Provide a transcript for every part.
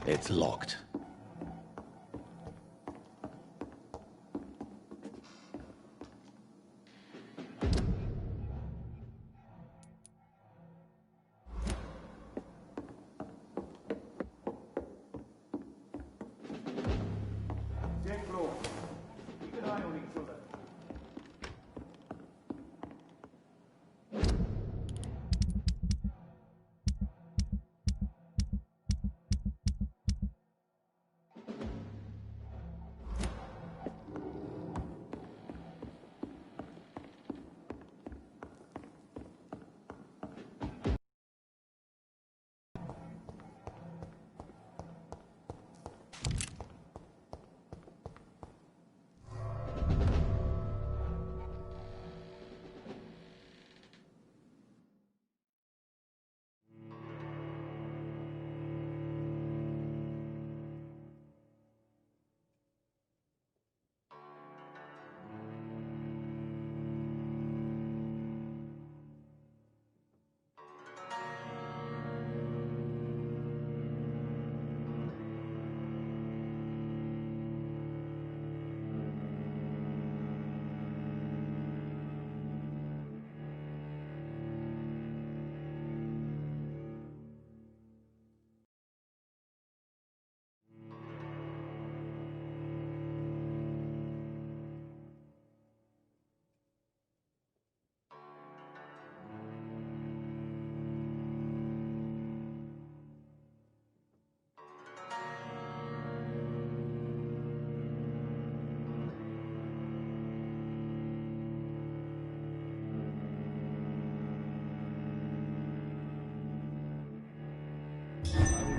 It's locked.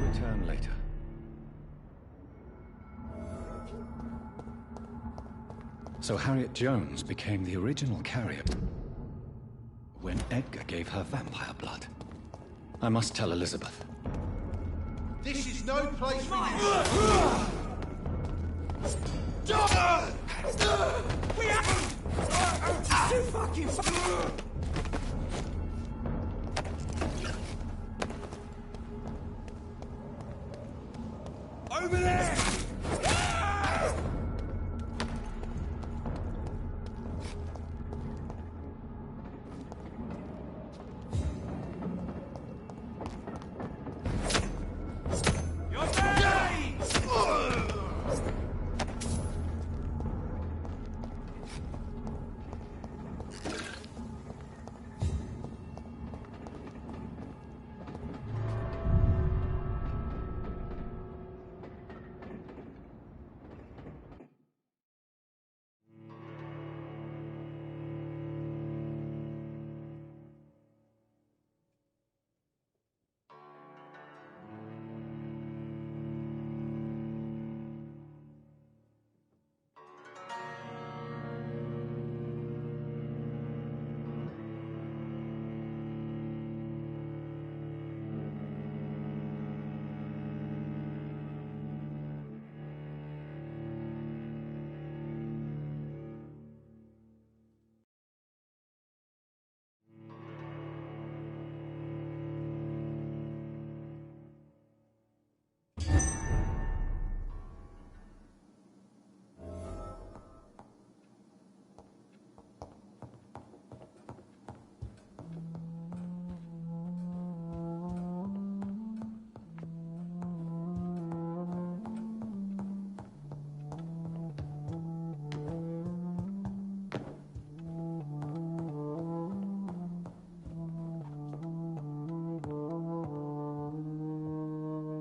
Return later. So Harriet Jones became the original carrier when Edgar gave her vampire blood. I must tell Elizabeth. This is no place for you! Too fucking over there!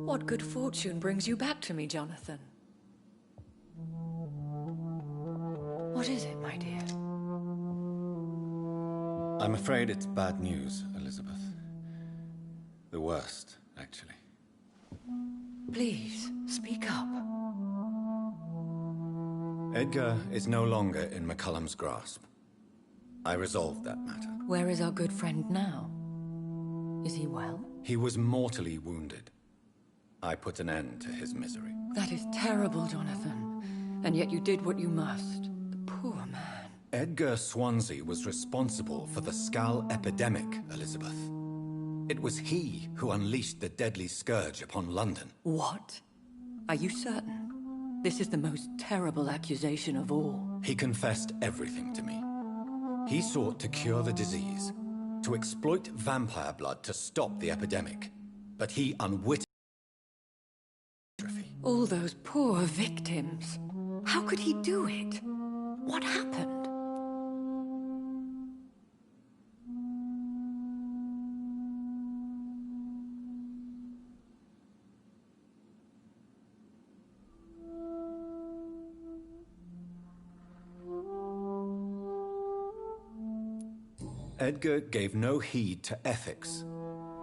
What good fortune brings you back to me, Jonathan? What is it, my dear? I'm afraid it's bad news, Elizabeth. The worst, actually. Please, speak up. Edgar is no longer in McCullum's grasp. I resolved that matter. Where is our good friend now? Is he well? He was mortally wounded. I put an end to his misery. That is terrible, Jonathan. And yet you did what you must. The poor man. Edgar Swansea was responsible for the Skal epidemic, Elizabeth. It was he who unleashed the deadly scourge upon London. What? Are you certain? This is the most terrible accusation of all. He confessed everything to me. He sought to cure the disease, to exploit vampire blood to stop the epidemic. But he unwittingly... All those poor victims. How could he do it? What happened? Edgar gave no heed to ethics.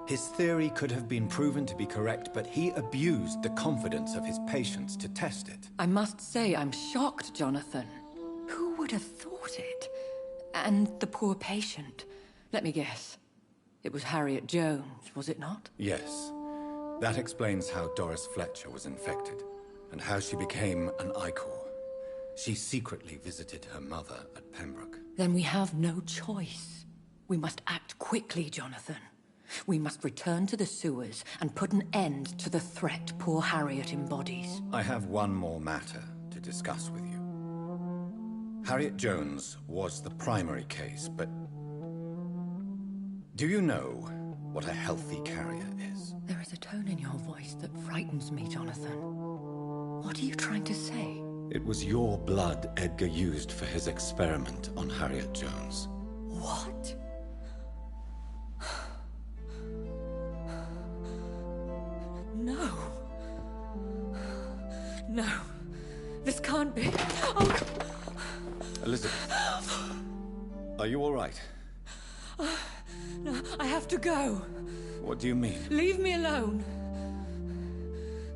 His theory could have been proven to be correct, but he abused the confidence of his patients to test it. I must say I'm shocked, Jonathan. Who would have thought it? And the poor patient. Let me guess. It was Harriet Jones, was it not? Yes. That explains how Doris Fletcher was infected, and how she became an Icor. She secretly visited her mother at Pembroke. Then we have no choice. We must act quickly, Jonathan. We must return to the sewers and put an end to the threat poor Harriet embodies. I have one more matter to discuss with you. Harriet Jones was the primary case, but... do you know what a healthy carrier is? There is a tone in your voice that frightens me, Jonathan. What are you trying to say? It was your blood Edgar used for his experiment on Harriet Jones. What? No. No. This can't be. Oh. Elizabeth. Are you all right? No, I have to go. What do you mean? Leave me alone.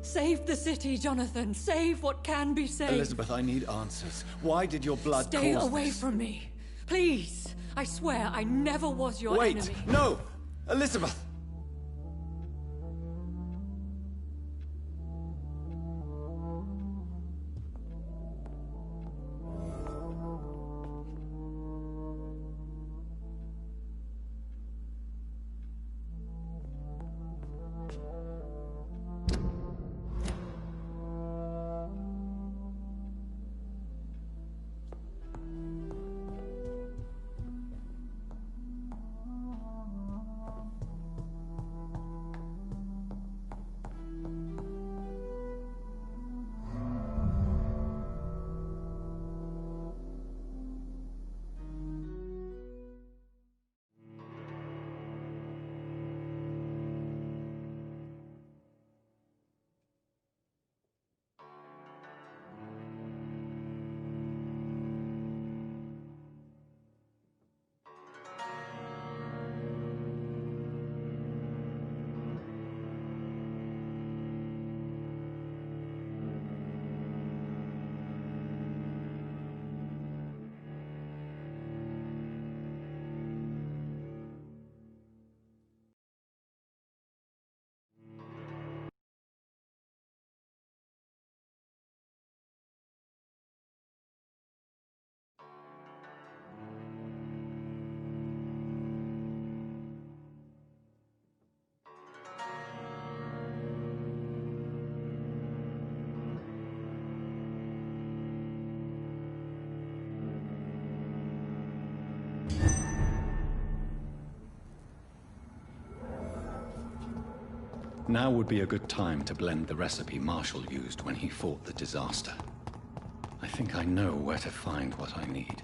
Save the city, Jonathan. Save what can be saved. Elizabeth, I need answers. Why did your blood Stay cause away this? from me. Please. I swear I never was your Wait! enemy. No! Elizabeth! Now would be a good time to blend the recipe Marshall used when he fought the disaster. I think I know where to find what I need.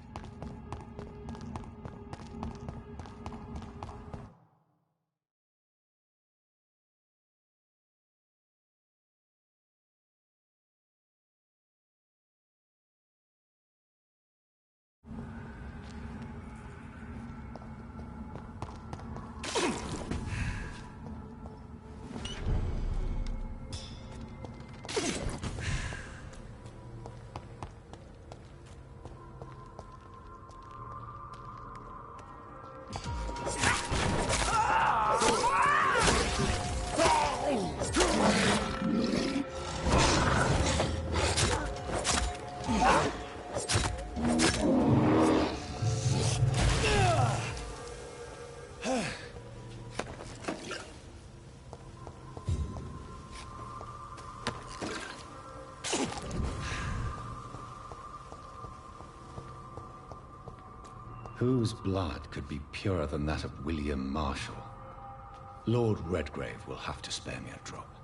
Whose blood could be purer than that of William Marshall? Lord Redgrave will have to spare me a drop.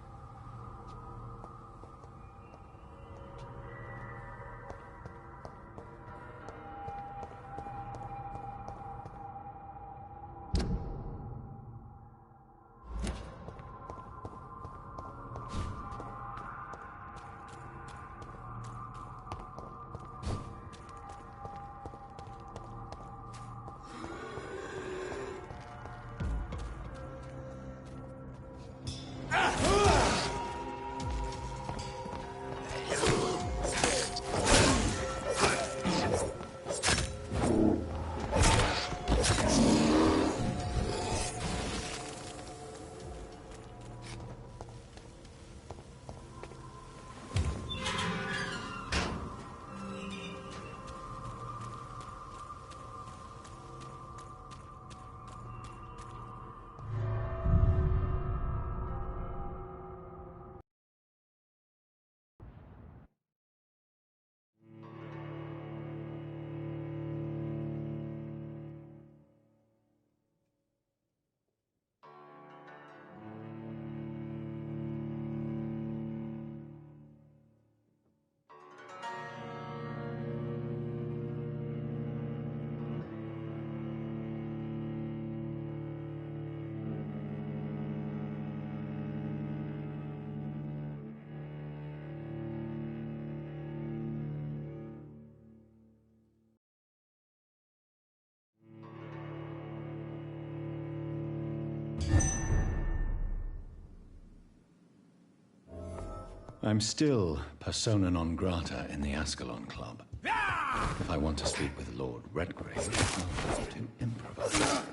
I'm still persona non grata in the Ascalon Club. If I want to speak with Lord Redgrave, I'll have to improvise.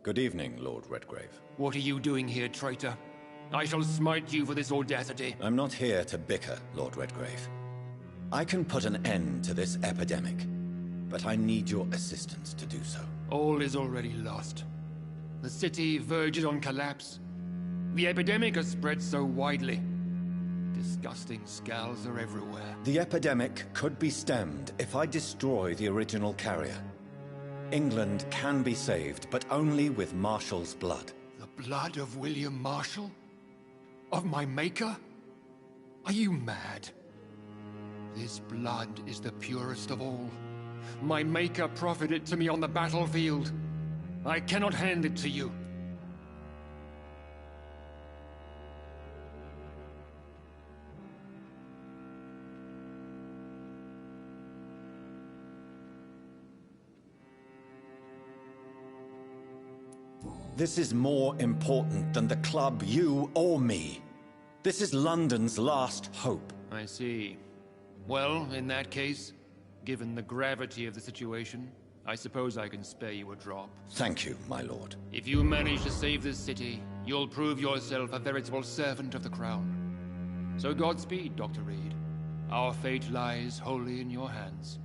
Good evening, Lord Redgrave. What are you doing here, traitor? I shall smite you for this audacity. I'm not here to bicker, Lord Redgrave. I can put an end to this epidemic, but I need your assistance to do so. All is already lost. The city verges on collapse. The epidemic has spread so widely. Disgusting skulls are everywhere. The epidemic could be stemmed if I destroy the original carrier. England can be saved, but only with Marshall's blood. The blood of William Marshall? Of my maker? Are you mad? This blood is the purest of all. My maker proffered it to me on the battlefield. I cannot hand it to you. This is more important than the club, you, or me. This is London's last hope. I see. Well, in that case, Given the gravity of the situation, I suppose I can spare you a drop. Thank you, my lord. If you manage to save this city, you'll prove yourself a veritable servant of the crown. So Godspeed, Dr. Reed. Our fate lies wholly in your hands.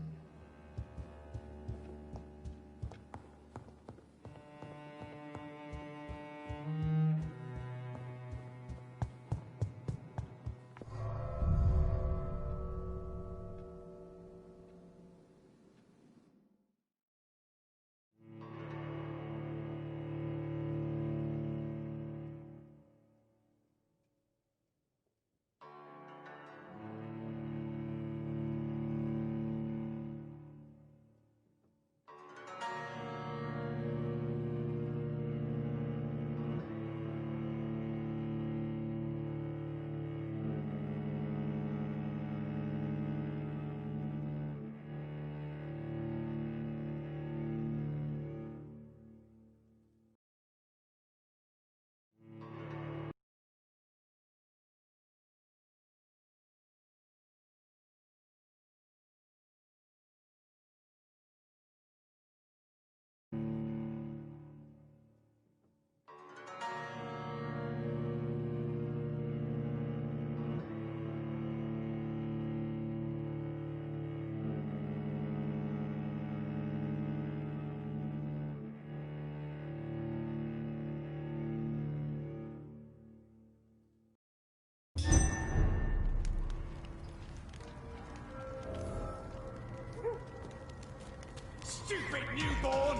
Stupid newborn!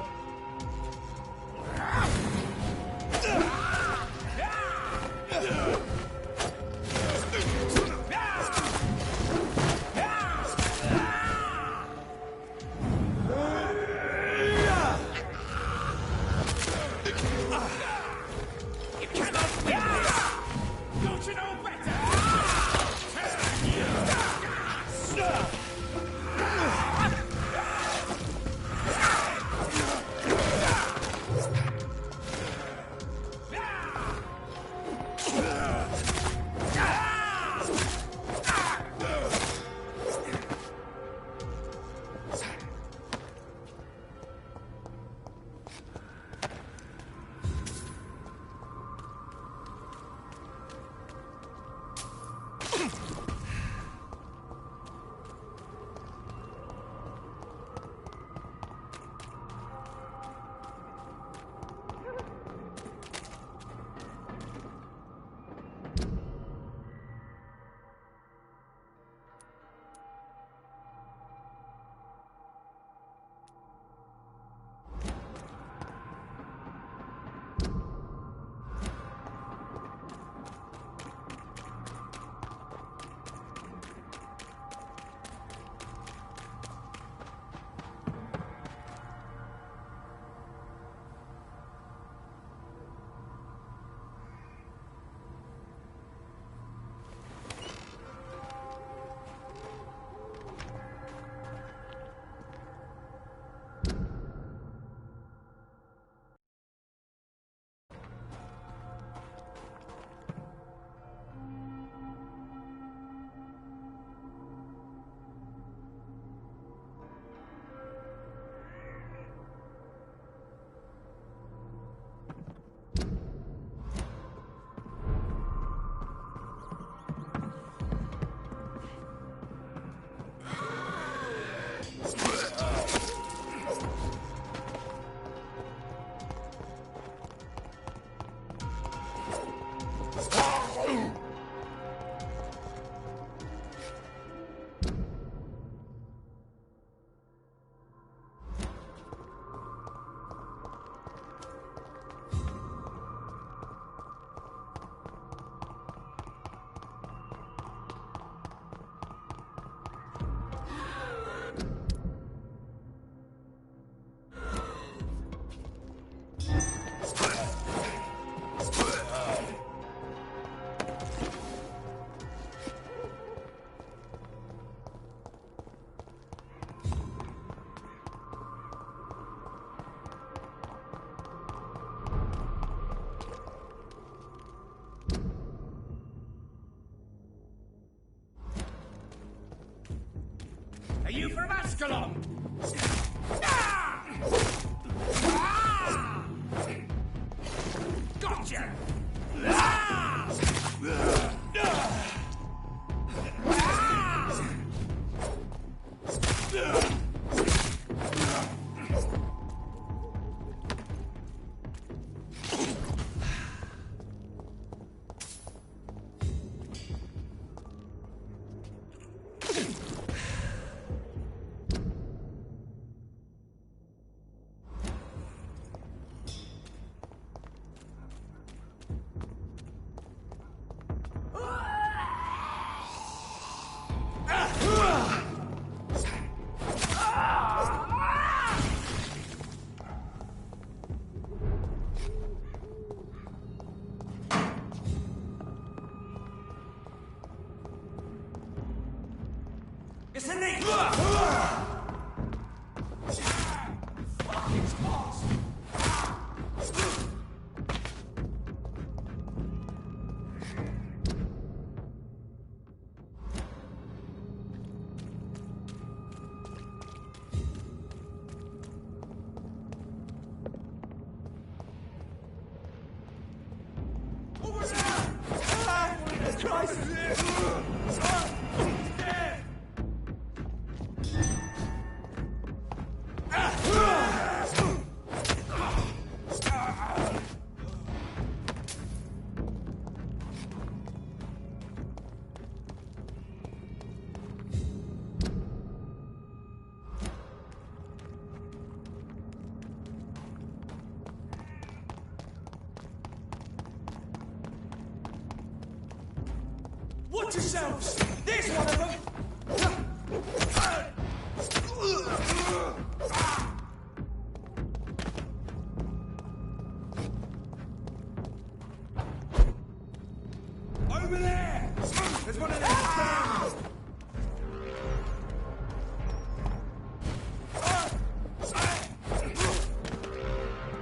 Don't you know better? Ascalon! Gotcha! It's a knee! Fucking spots! Over there! Christ! Watch yourselves! There's one of them! Over there! There's one of them!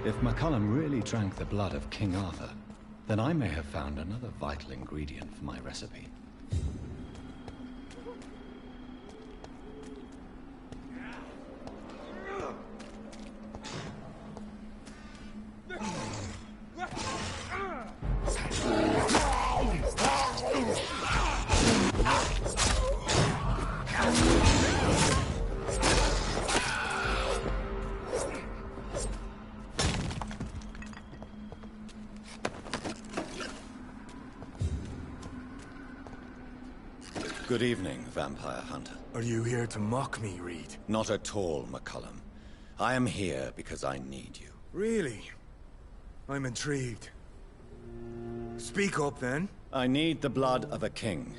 If McCullum really drank the blood of King Arthur, then I may have found another vital ingredient for my recipe. Good evening, vampire hunter. Are you here to mock me, Reed? Not at all, McCullum. I am here because I need you. Really? I'm intrigued. Speak up, then. I need the blood of a king.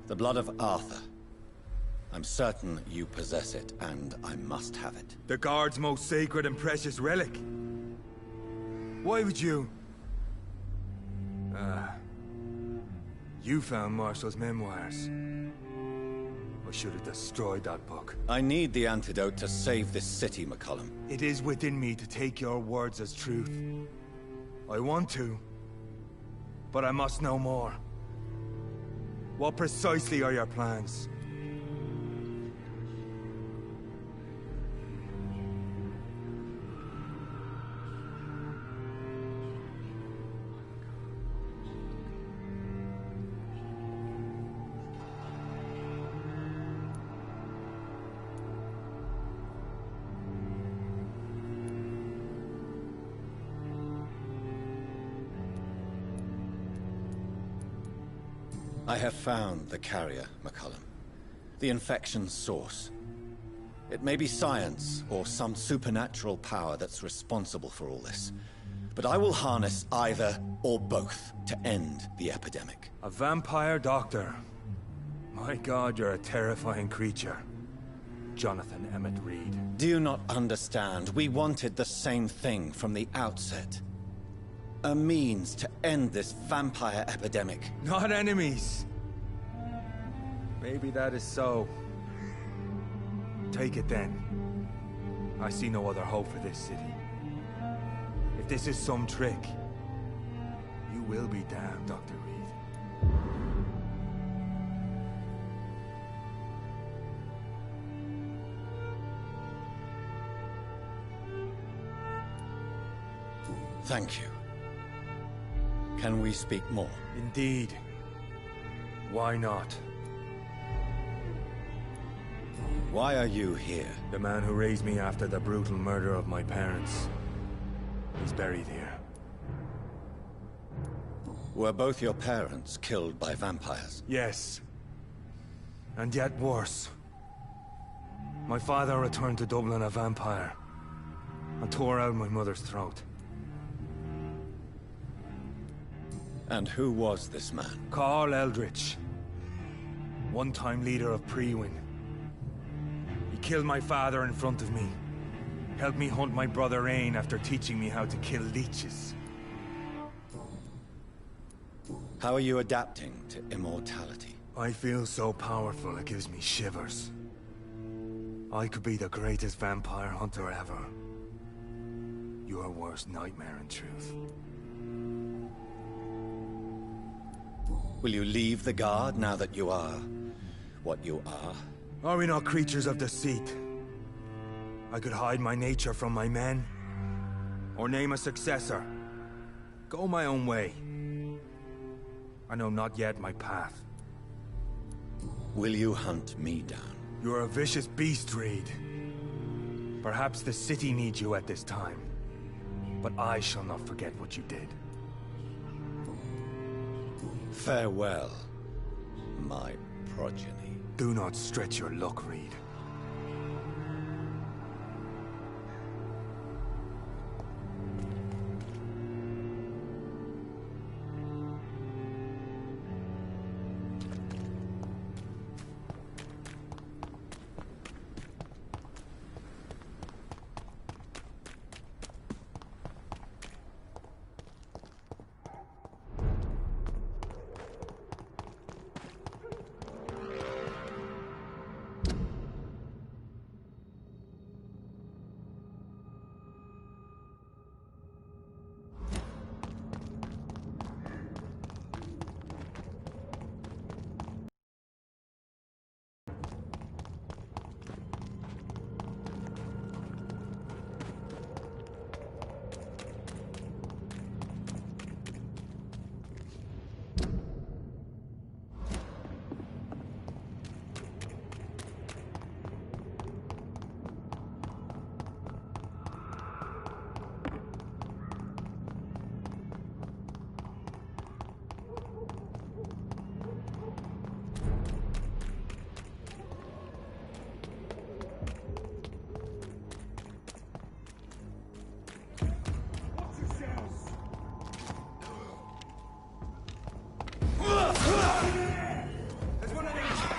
The blood of Arthur. I'm certain you possess it, and I must have it. The Guard's most sacred and precious relic. Why would you... You found Marshall's memoirs. I should have destroyed that book. I need the antidote to save this city, McCullum. It is within me to take your words as truth. I want to, but I must know more. What precisely are your plans? I have found the carrier, McCullum. The infection's source. It may be science or some supernatural power that's responsible for all this. But I will harness either or both to end the epidemic. A vampire doctor. My God, you're a terrifying creature. Jonathan Emmett Reed. Do you not understand? We wanted the same thing from the outset. A means to end this vampire epidemic. Not enemies. Maybe that is so. Take it then. I see no other hope for this city. If this is some trick, you will be damned, Dr. Reed. Thank you. Can we speak more? Indeed. Why not? Why are you here? The man who raised me after the brutal murder of my parents is buried here. Were both your parents killed by vampires? Yes. And yet worse. My father returned to Dublin a vampire and tore out my mother's throat. And who was this man? Carl Eldritch. One-time leader of Prewin. He killed my father in front of me. Helped me hunt my brother Ain after teaching me how to kill leeches. How are you adapting to immortality? I feel so powerful it gives me shivers. I could be the greatest vampire hunter ever. Your worst nightmare, in truth. Will you leave the Guard now that you are what you are? Are we not creatures of deceit? I could hide my nature from my men, or name a successor. Go my own way. I know not yet my path. Will you hunt me down? You're a vicious beast, Reed. Perhaps the city needs you at this time, but I shall not forget what you did. Farewell, my progeny. Do not stretch your luck, Reed. There's one of these!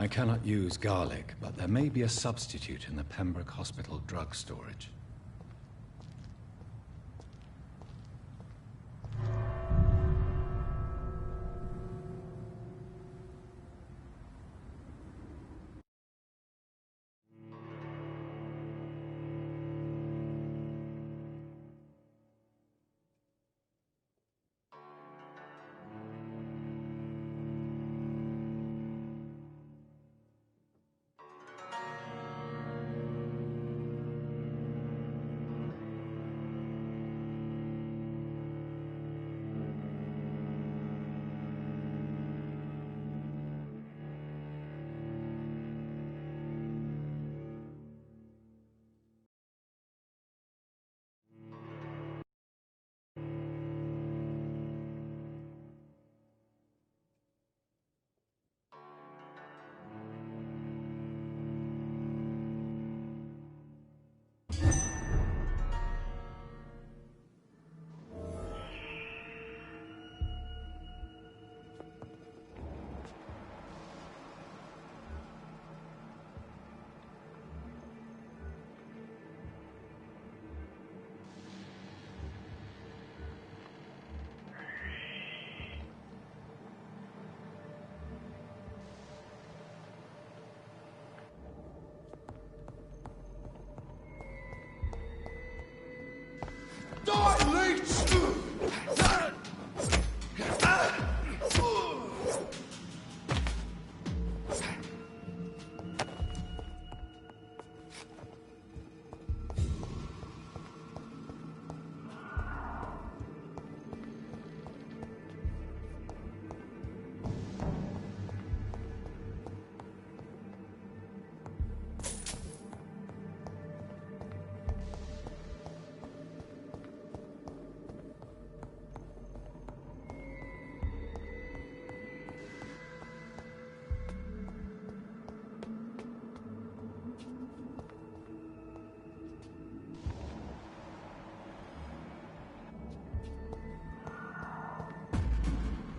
I cannot use garlic, but there may be a substitute in the Pembroke Hospital drug storage.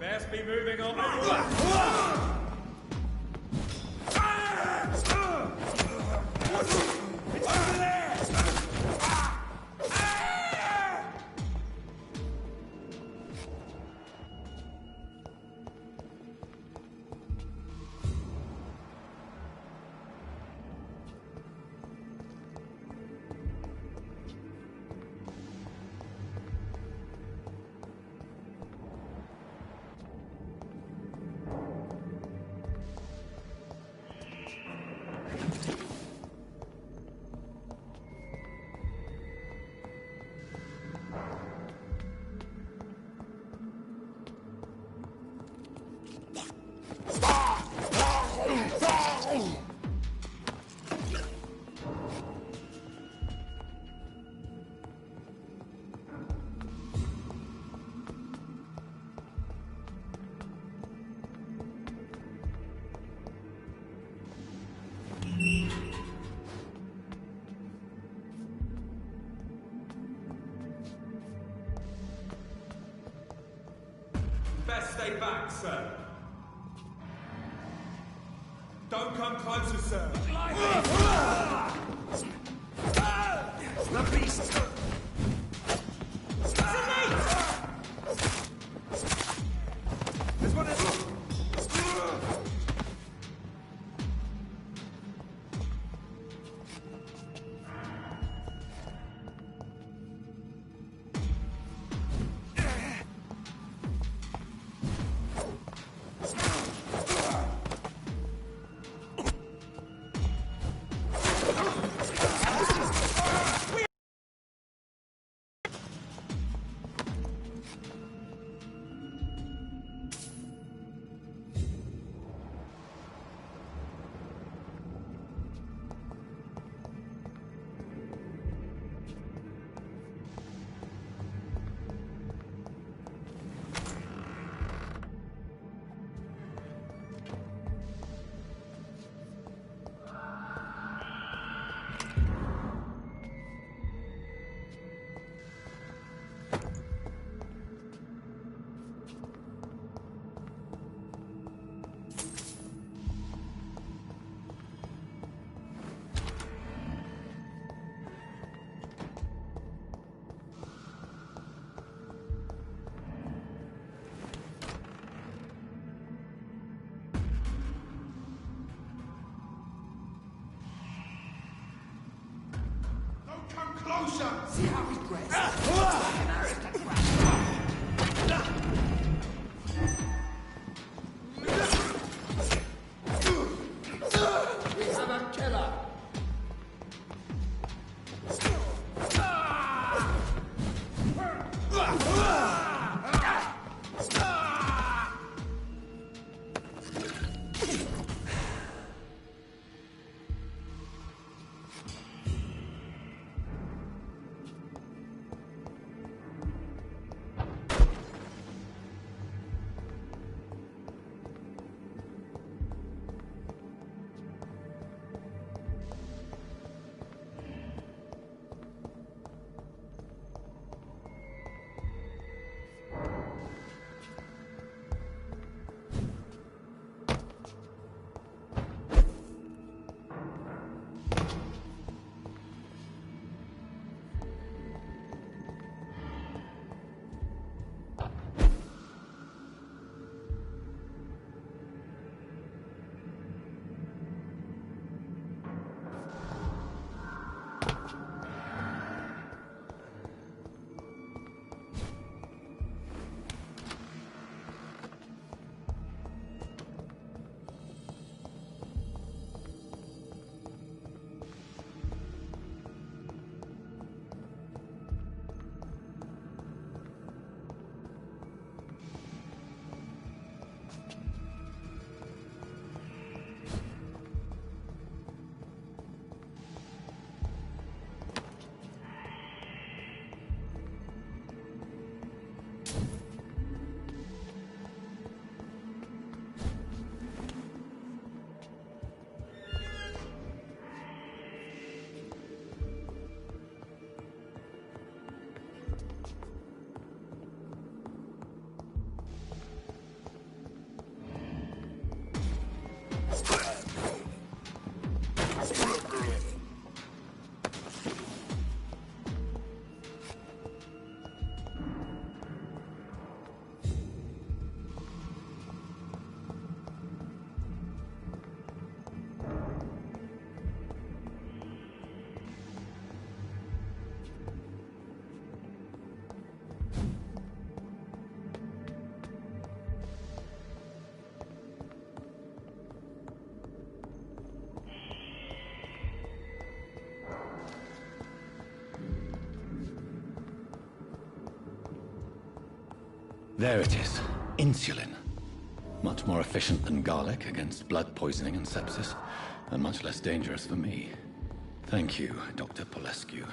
Best be moving on. Best stay back, sir. Don't come closer, sir. The beast! There's one of... closer! See how he's dressed? Like an aristocrat. We have a killer. There it is. Insulin. Much more efficient than garlic against blood poisoning and sepsis, and much less dangerous for me. Thank you, Dr. Polescu.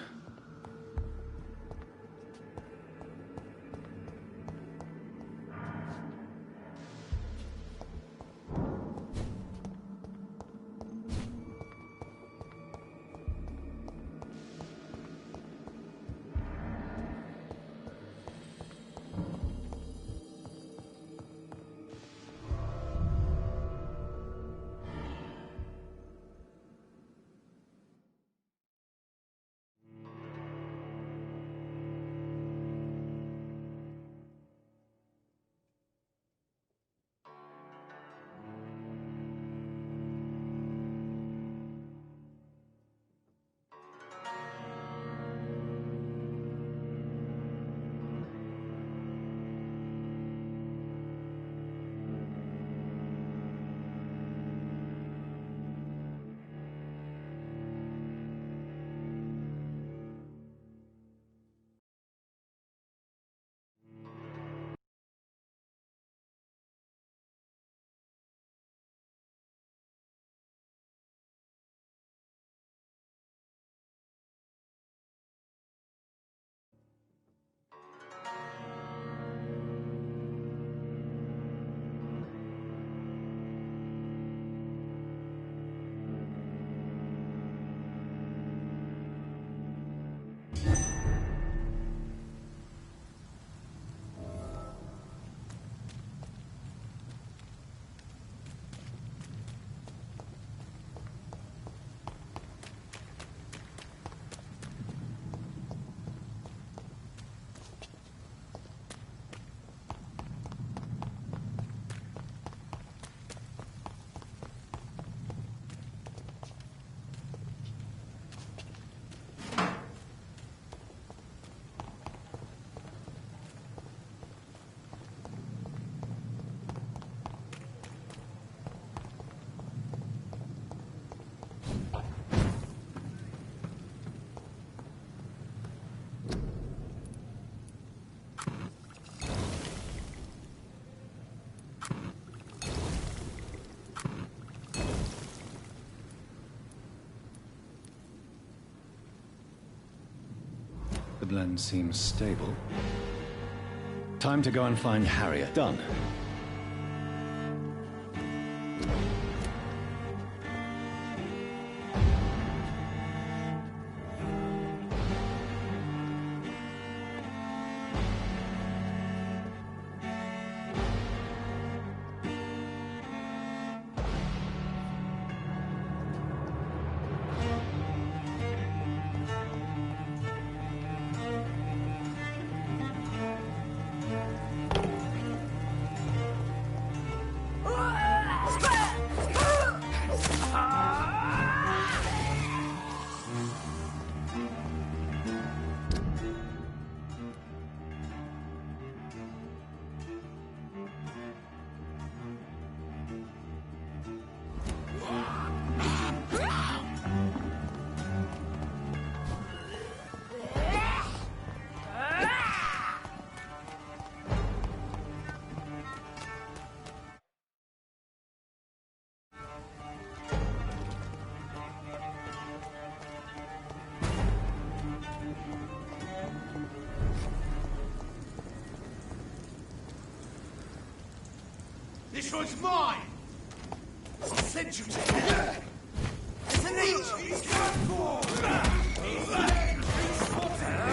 The blend seems stable. Time to go and find Harriet. Done. This one's mine! I sent you to here! It's an eat! He's done for! He's dead! He's spotted!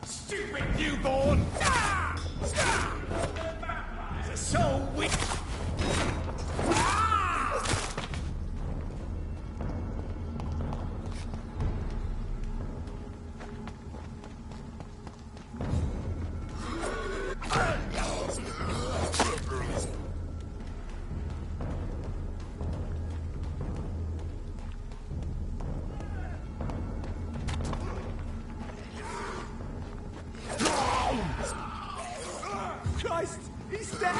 Stupid newborn! It's so weak! Christ! He's dead!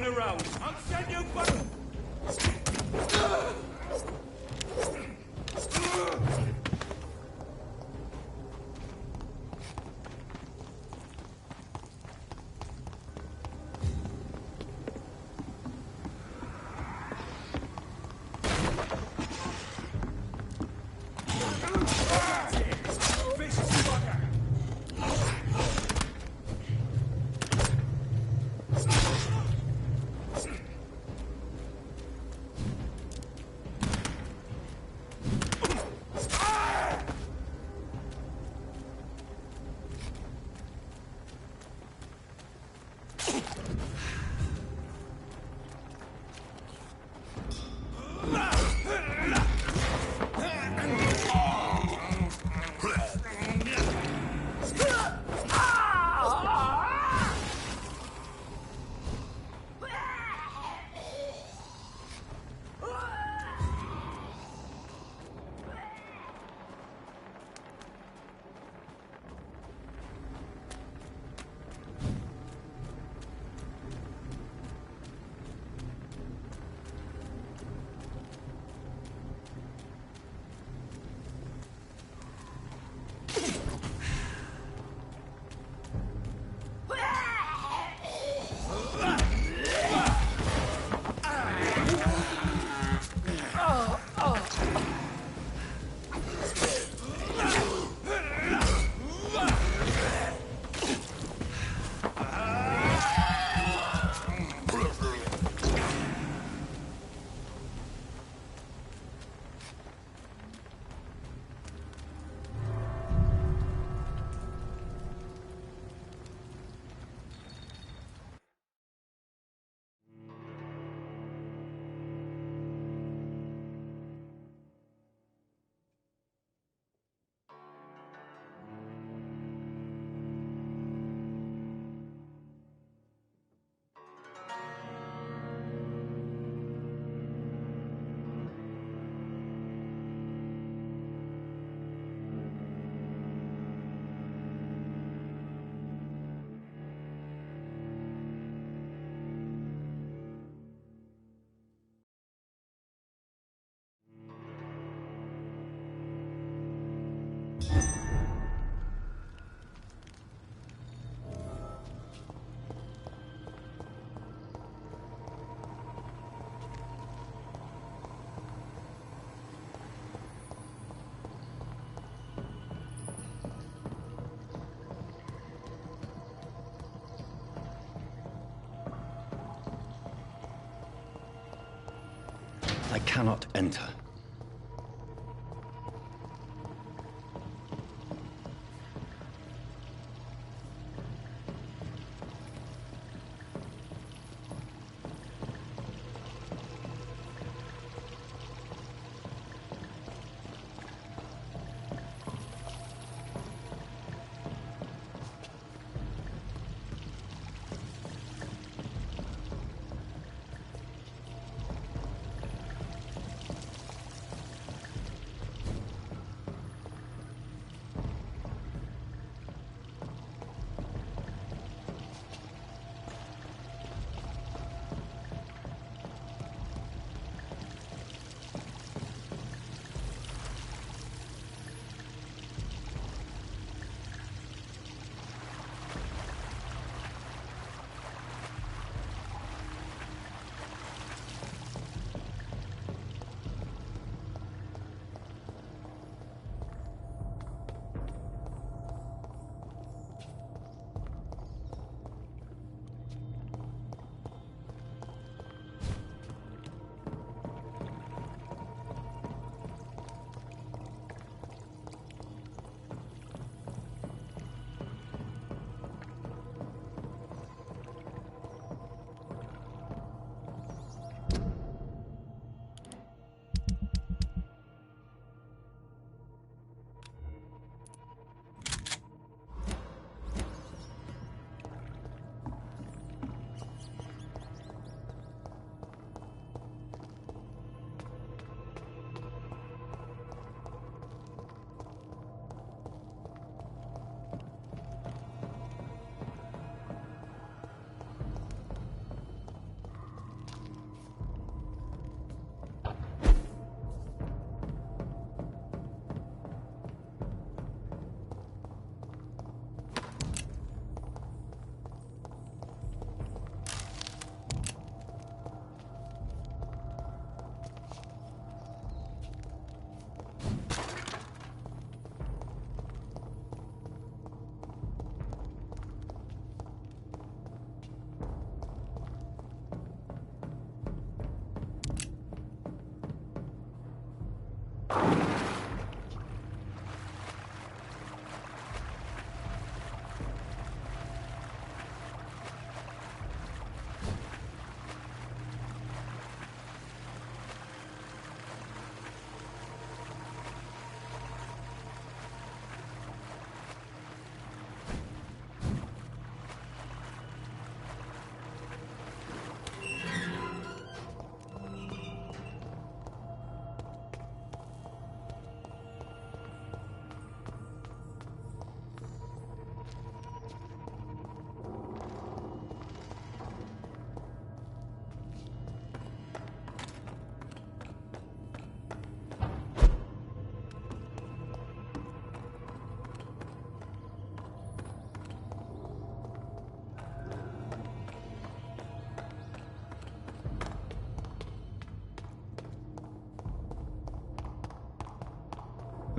turn around. I'll send you back. I cannot enter.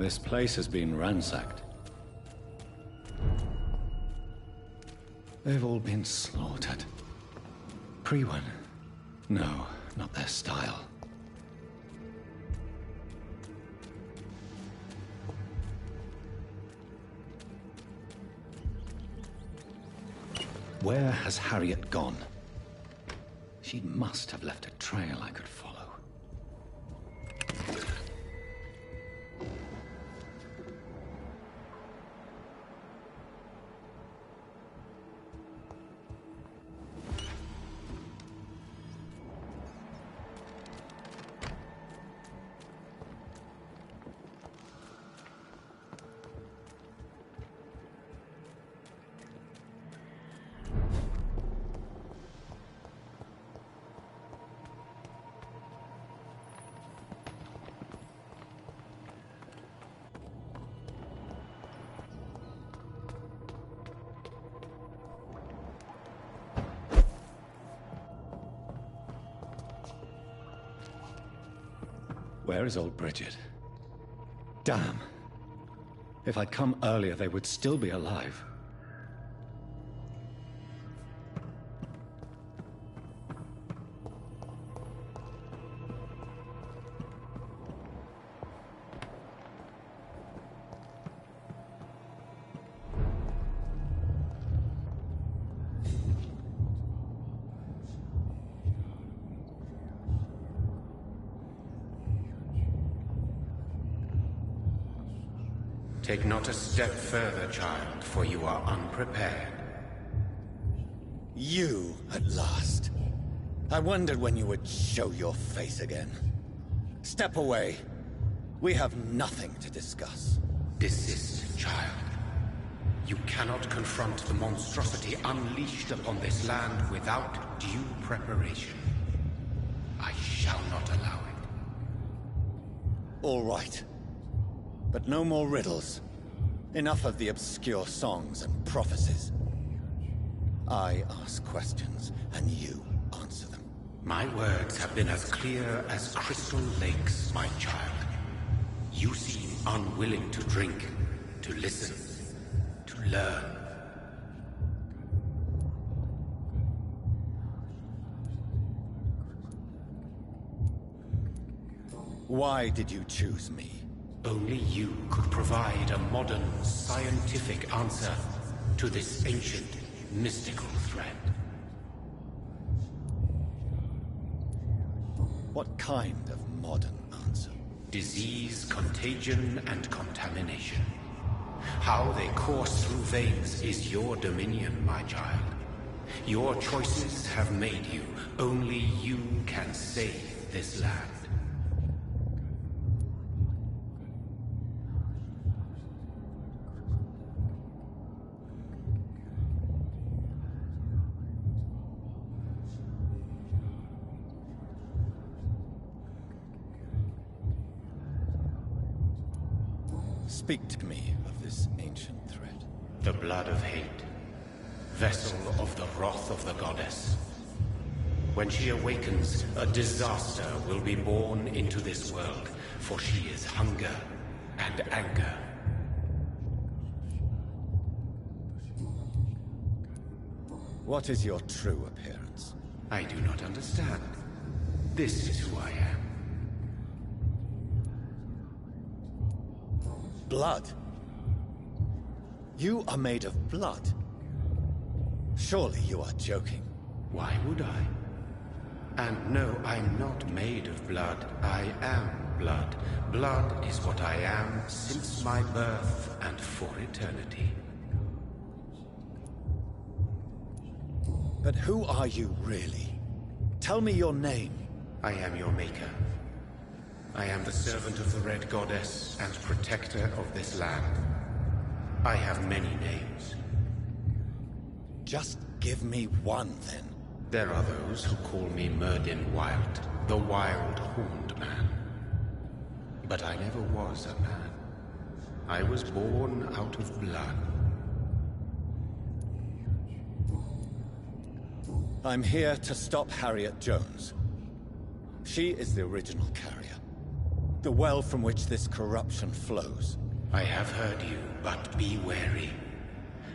This place has been ransacked. They've all been slaughtered. Pre-1. No, not their style. Where has Harriet gone? She must have left a trail I could follow. Where is old Bridget? Damn. If I'd come earlier, they would still be alive. Take not a step further, child, for you are unprepared. You, at last. I wondered when you would show your face again. Step away. We have nothing to discuss. Desist, child. You cannot confront the monstrosity unleashed upon this land without due preparation. I shall not allow it. All right. But no more riddles. Enough of the obscure songs and prophecies. I ask questions, and you answer them. My words have been as clear as crystal lakes, my child. You seem unwilling to drink, to listen, to learn. Why did you choose me? Only you could provide a modern, scientific answer to this ancient, mystical threat. What kind of modern answer? Disease, contagion, and contamination. How they course through veins is your dominion, my child. Your choices have made you. Only you can save this land. Speak to me of this ancient threat. The blood of hate. Vessel of the wrath of the goddess. When she awakens, a disaster will be born into this world, for she is hunger and anger. What is your true appearance? I do not understand. This is who I am. Blood? You are made of blood? Surely you are joking. Why would I? And no, I'm not made of blood. I am blood. Blood is what I am since my birth and for eternity. But who are you really? Tell me your name. I am your maker. I am the servant of the Red Goddess and protector of this land. I have many names. Just give me one, then. There are those who call me Myrddin Wild, the Wild Horned Man. But I never was a man. I was born out of blood. I'm here to stop Harriet Jones. She is the original carrier. The well from which this corruption flows. I have heard you, but be wary.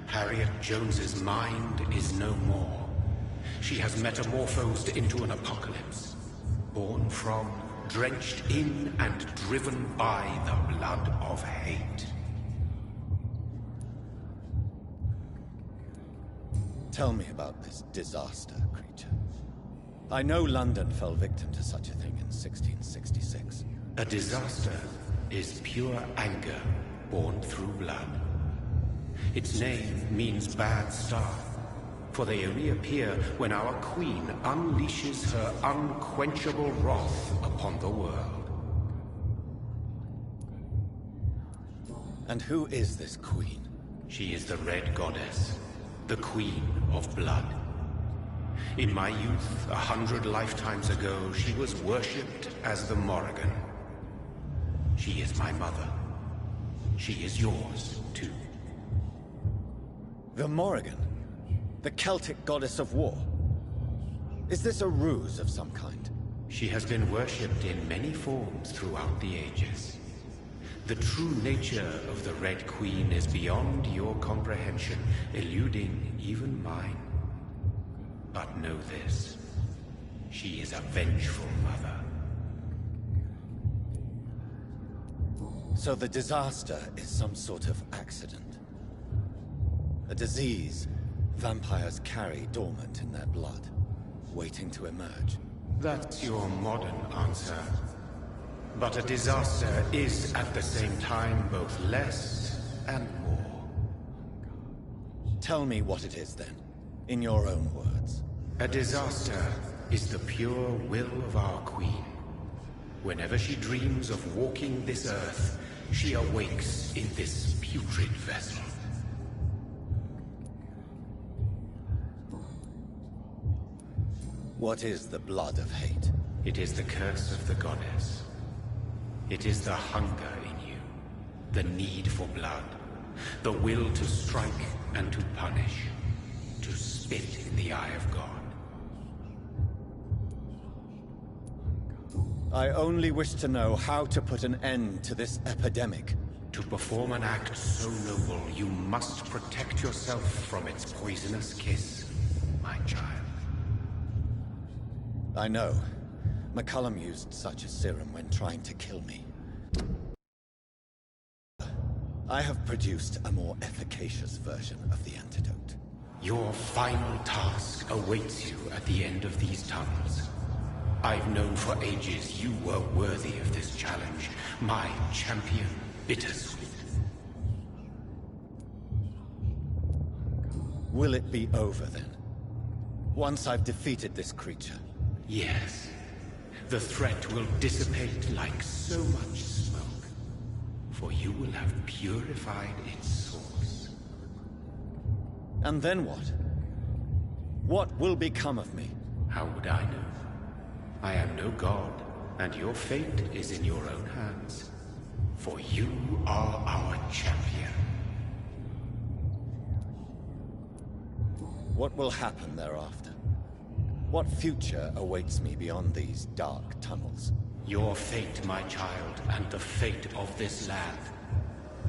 Harriet Jones's mind is no more. She has metamorphosed into an apocalypse. Born from, drenched in, and driven by the blood of hate. Tell me about this disaster, creature. I know London fell victim to such a thing in 1666. A disaster is pure anger born through blood. Its name means bad star, for they only appear when our queen unleashes her unquenchable wrath upon the world. And who is this queen? She is the Red Goddess, the Queen of Blood. In my youth, 100 lifetimes ago, she was worshipped as the Morrigan. She is my mother. She is yours, too. The Morrigan? The Celtic goddess of war? Is this a ruse of some kind? She has been worshipped in many forms throughout the ages. The true nature of the Red Queen is beyond your comprehension, eluding even mine. But know this. She is a vengeful mother. So the disaster is some sort of accident. A disease vampires carry dormant in their blood, waiting to emerge. That's your modern answer. But a disaster is at the same time both less and more. Tell me what it is then, in your own words. A disaster is the pure will of our queen. Whenever she dreams of walking this earth, she awakes in this putrid vessel. What is the blood of hate? It is the curse of the goddess. It is the hunger in you, the need for blood, the will to strike and to punish, to spit in the eye of God. I only wish to know how to put an end to this epidemic. To perform an act so noble, you must protect yourself from its poisonous kiss, my child. I know. McCullum used such a serum when trying to kill me. I have produced a more efficacious version of the antidote. Your final task awaits you at the end of these tunnels. I've known for ages you were worthy of this challenge, my champion, Bittersweet. Will it be over then? Once I've defeated this creature? Yes. The threat will dissipate like so much smoke, for you will have purified its source. And then what? What will become of me? How would I know? I am no god, and your fate is in your own hands. For you are our champion. What will happen thereafter? What future awaits me beyond these dark tunnels? Your fate, my child, and the fate of this land.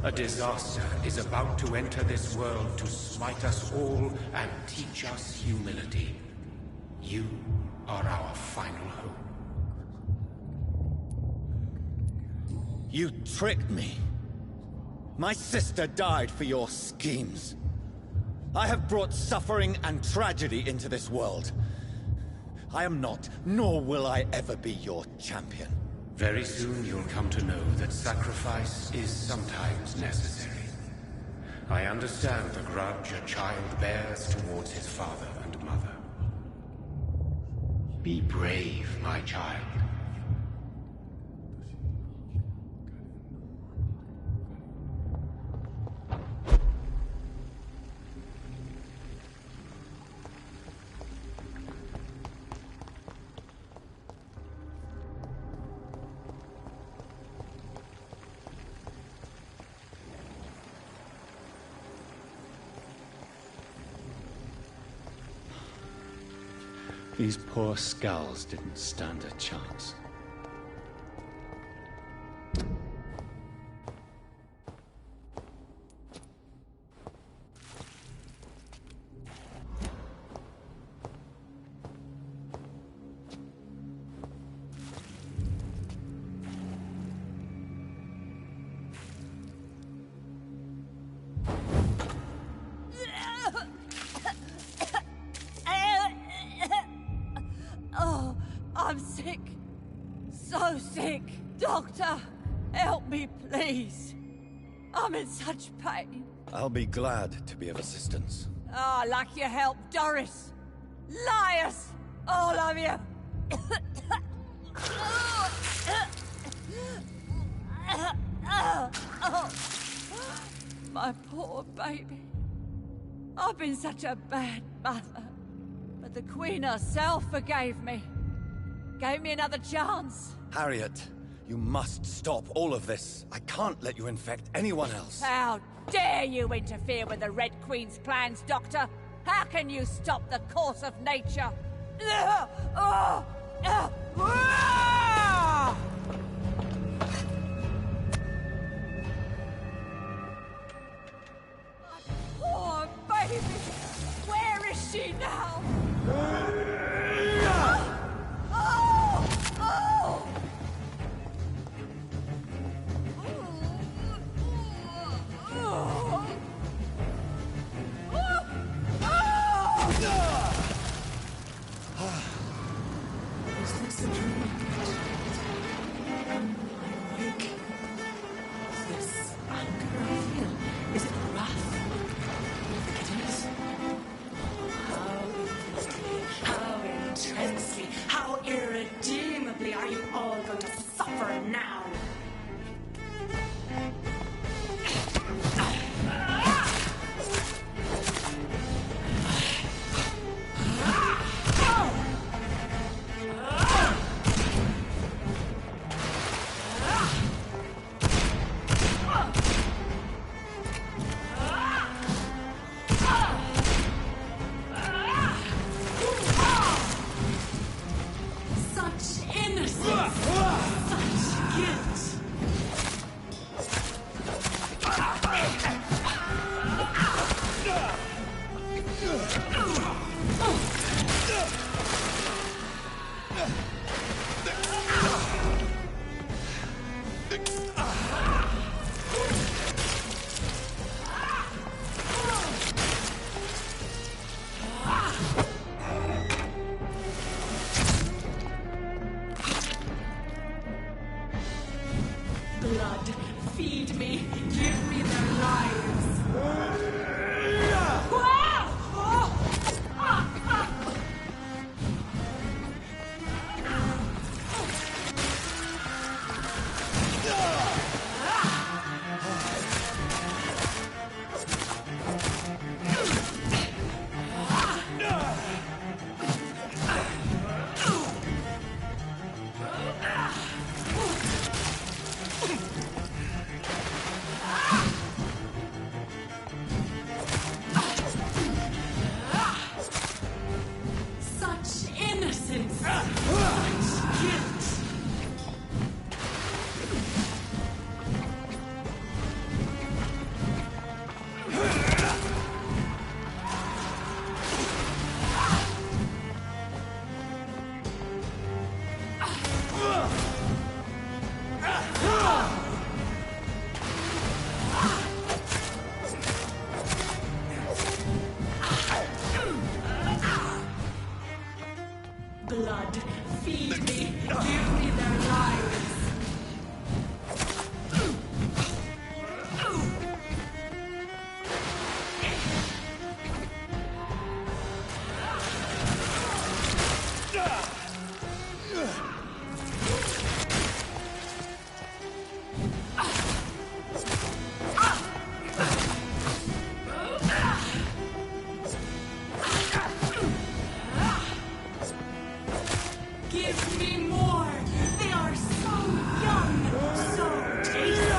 A disaster is about to enter this world to smite us all and teach us humility. You are our final hope. You tricked me. My sister died for your schemes. I have brought suffering and tragedy into this world. I am not, nor will I ever be your champion. Very soon you'll come to know that sacrifice is sometimes necessary. I understand the grudge a child bears towards his father and mother. Be brave, my child. These poor skulls didn't stand a chance. sick. Doctor, help me, please. I'm in such pain. I'll be glad to be of assistance. Ah, like your help, Doris. Liars! All of you! My poor baby. I've been such a bad mother. But the Queen herself forgave me. Gave me another chance. Harriet, you must stop all of this. I can't let you infect anyone else. How dare you interfere with the Red Queen's plans, Doctor? How can you stop the course of nature? Poor baby! Where is she now? Is this a dream? Am I awake? Is this anger I feel? Is it wrath? I think it is. How intensely, how irredeemably are you all going to suffer now? Blood, feed me, give me their lives. Such innocence, such guilt. Blood, feed me, give me their lives. Give me more! They are so young, so tasty!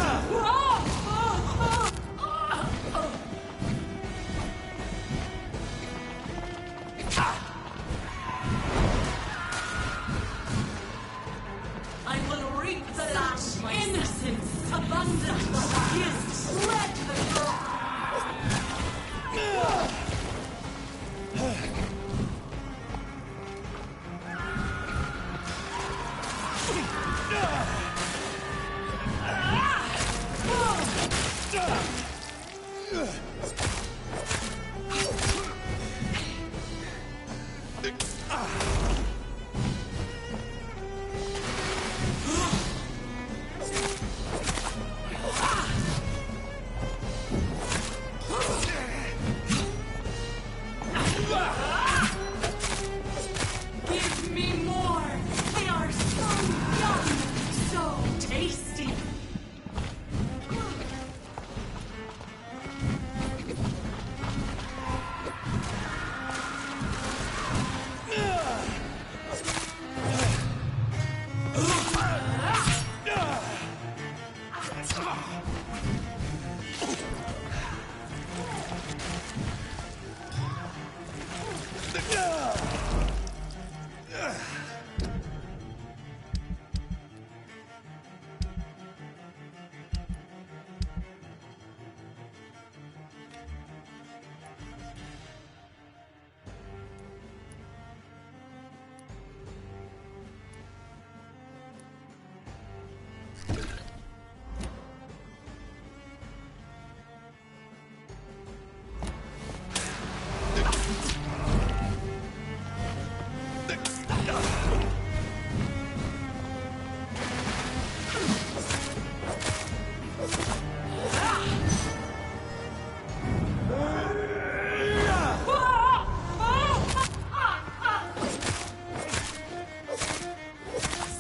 I will reap the last innocence, abundant gifts. Let the girl.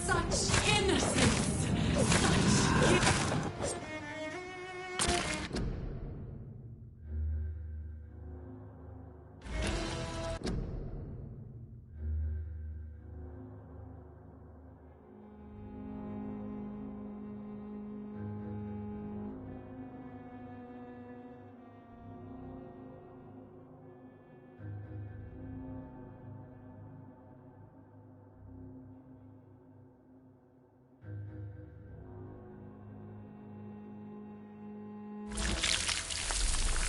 Such innocence!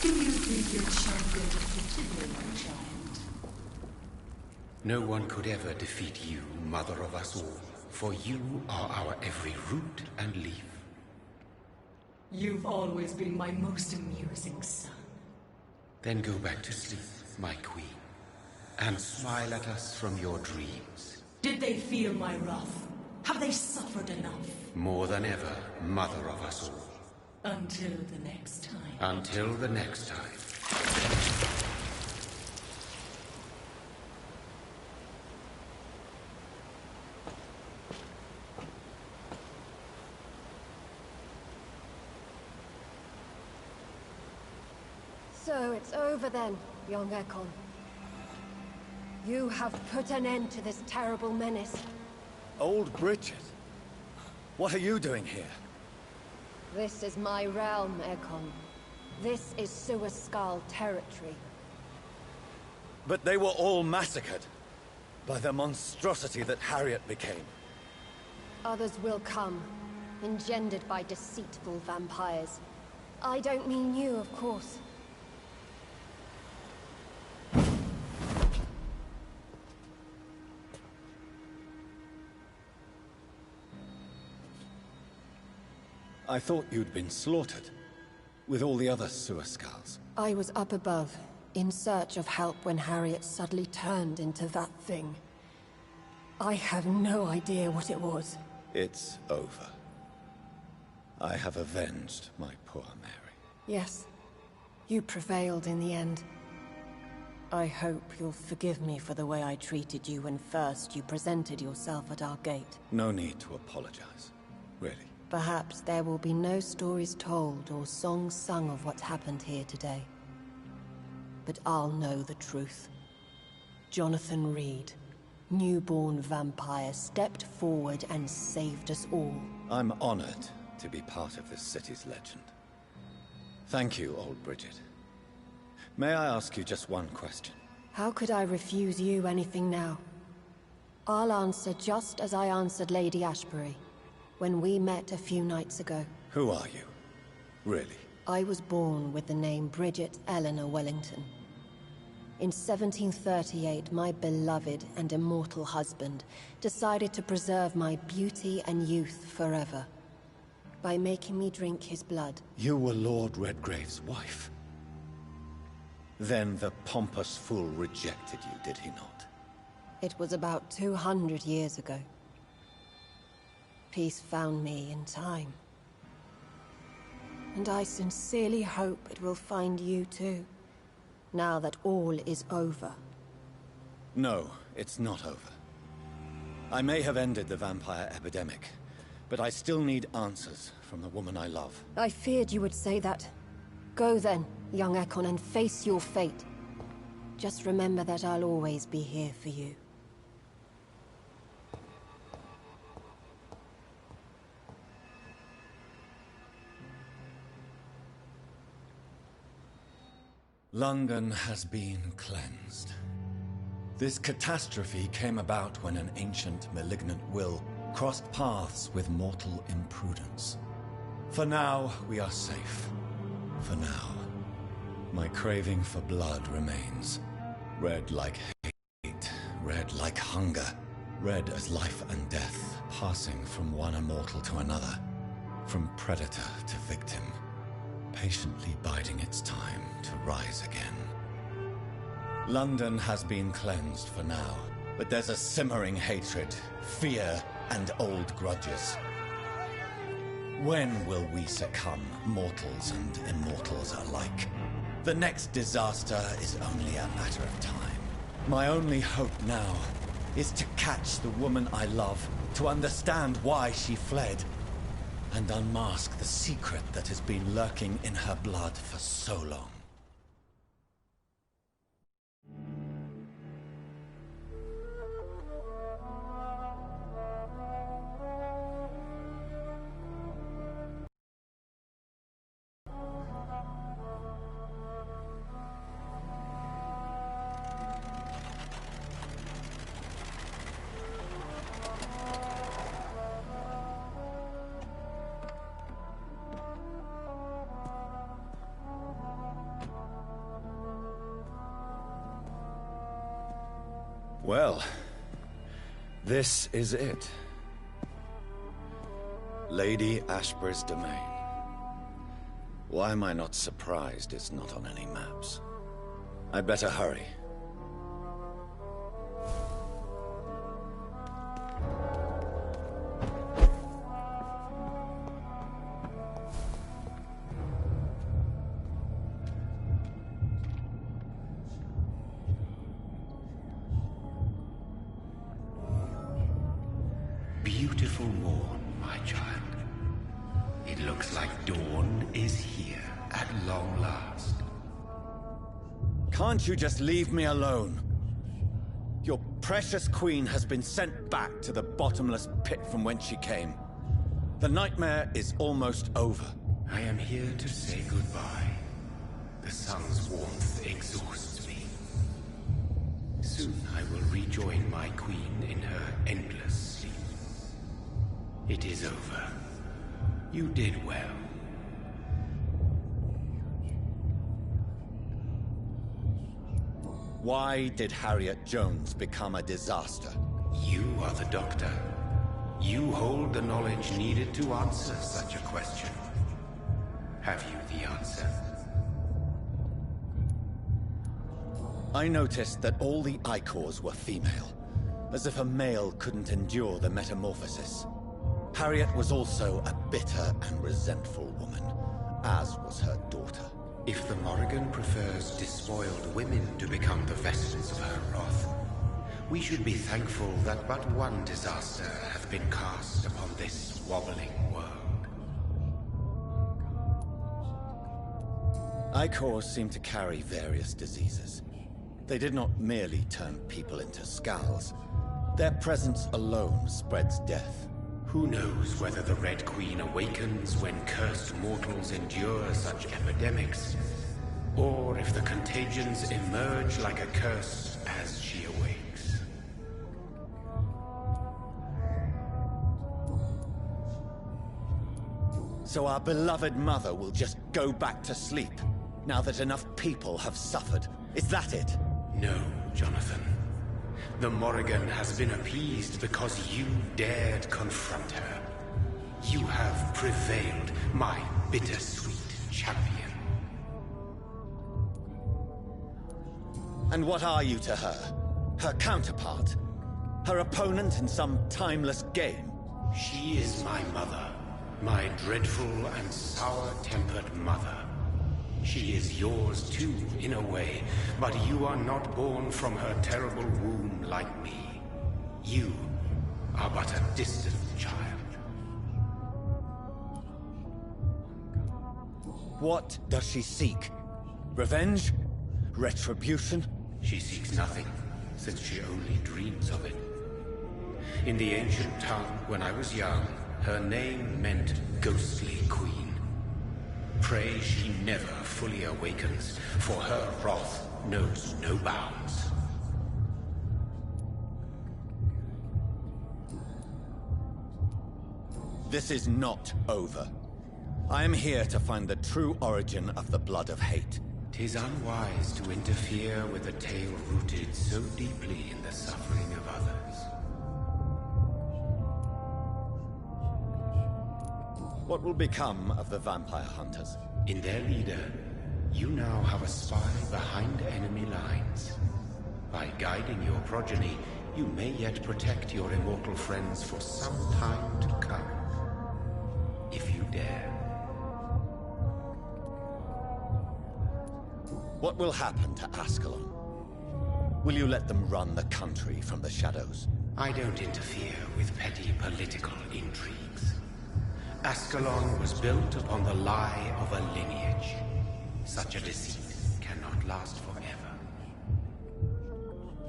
Do you think your champion defeated me, my child? No one could ever defeat you, mother of us all, for you are our every root and leaf. You've always been my most amusing son. Then go back to sleep, my queen, and smile at us from your dreams. Did they feel my wrath? Have they suffered enough? More than ever, mother of us all. Until the next time. Until the next time. So it's over then, young Ekon. You have put an end to this terrible menace. Old Bridget? What are you doing here? This is my realm, Ekon. This is Suascal territory. But they were all massacred by the monstrosity that Harriet became. Others will come, engendered by deceitful vampires. I don't mean you, of course. I thought you'd been slaughtered, with all the other Suascals. I was up above, in search of help when Harriet suddenly turned into that thing. I have no idea what it was. It's over. I have avenged my poor Mary. Yes, you prevailed in the end. I hope you'll forgive me for the way I treated you when first you presented yourself at our gate. No need to apologize, really. Perhaps there will be no stories told or songs sung of what happened here today. But I'll know the truth. Jonathan Reed, newborn vampire, stepped forward and saved us all. I'm honored to be part of this city's legend. Thank you, old Bridget. May I ask you just one question? How could I refuse you anything now? I'll answer just as I answered Lady Ashbury when we met a few nights ago. Who are you? Really? I was born with the name Bridget Eleanor Wellington. In 1738, my beloved and immortal husband decided to preserve my beauty and youth forever by making me drink his blood. You were Lord Redgrave's wife. Then the pompous fool rejected you, did he not? It was about 200 years ago. Peace found me in time. And I sincerely hope it will find you too, now that all is over. No, it's not over. I may have ended the vampire epidemic, but I still need answers from the woman I love. I feared you would say that. Go then, young Ekon, and face your fate. Just remember that I'll always be here for you. London has been cleansed. This catastrophe came about when an ancient, malignant will crossed paths with mortal imprudence. For now, we are safe. For now. My craving for blood remains. Red like hate, red like hunger. Red as life and death, passing from one immortal to another. From predator to victim. Patiently biding its time to rise again. London has been cleansed for now, but there's a simmering hatred, fear, and old grudges. When will we succumb, mortals and immortals alike? The next disaster is only a matter of time. My only hope now is to catch the woman I love, to understand why she fled, and unmask the secret that has been lurking in her blood for so long. Well, this is it. Lady Ashbur's domain. Why am I not surprised it's not on any maps? I'd better hurry. Beautiful morn, my child. It looks like dawn is here at long last. Can't you just leave me alone? Your precious queen has been sent back to the bottomless pit from whence she came. The nightmare is almost over. I am here to say goodbye. The sun's warmth exhausts me. Soon I will rejoin my queen in her endless sleep. It is over. You did well. Why did Harriet Jones become a disaster? You are the doctor. You hold the knowledge needed to answer such a question. Have you the answer? I noticed that all the Icors were female, as if a male couldn't endure the metamorphosis. Harriet was also a bitter and resentful woman, as was her daughter. If the Morrigan prefers despoiled women to become the vessels of her wrath, we should be thankful that but one disaster hath been cast upon this wobbling world. Icors seem to carry various diseases. They did not merely turn people into skulls. Their presence alone spreads death. Who knows whether the Red Queen awakens when cursed mortals endure such epidemics, or if the contagions emerge like a curse as she awakes. So our beloved mother will just go back to sleep, now that enough people have suffered. Is that it? No, Jonathan. The Morrigan has been appeased because you dared confront her. You have prevailed, my bittersweet champion. And what are you to her? Her counterpart? Her opponent in some timeless game? She is my mother. My dreadful and sour-tempered mother. She is yours too, in a way, but you are not born from her terrible womb like me. You are but a distant child. What does she seek? Revenge? Retribution? She seeks nothing, since she only dreams of it. In the ancient tongue, when I was young, her name meant Ghostly Queen. Pray she never fully awakens, for her wrath knows no bounds. This is not over. I am here to find the true origin of the blood of hate. 'Tis unwise to interfere with a tale rooted so deeply in the suffering of others. What will become of the vampire hunters? In their leader, you now have a spy behind enemy lines. By guiding your progeny, you may yet protect your immortal friends for some time to come. If you dare. What will happen to Ascalon? Will you let them run the country from the shadows? I don't interfere with petty political intrigues. Ascalon was built upon the lie of a lineage. Such a deceit cannot last forever.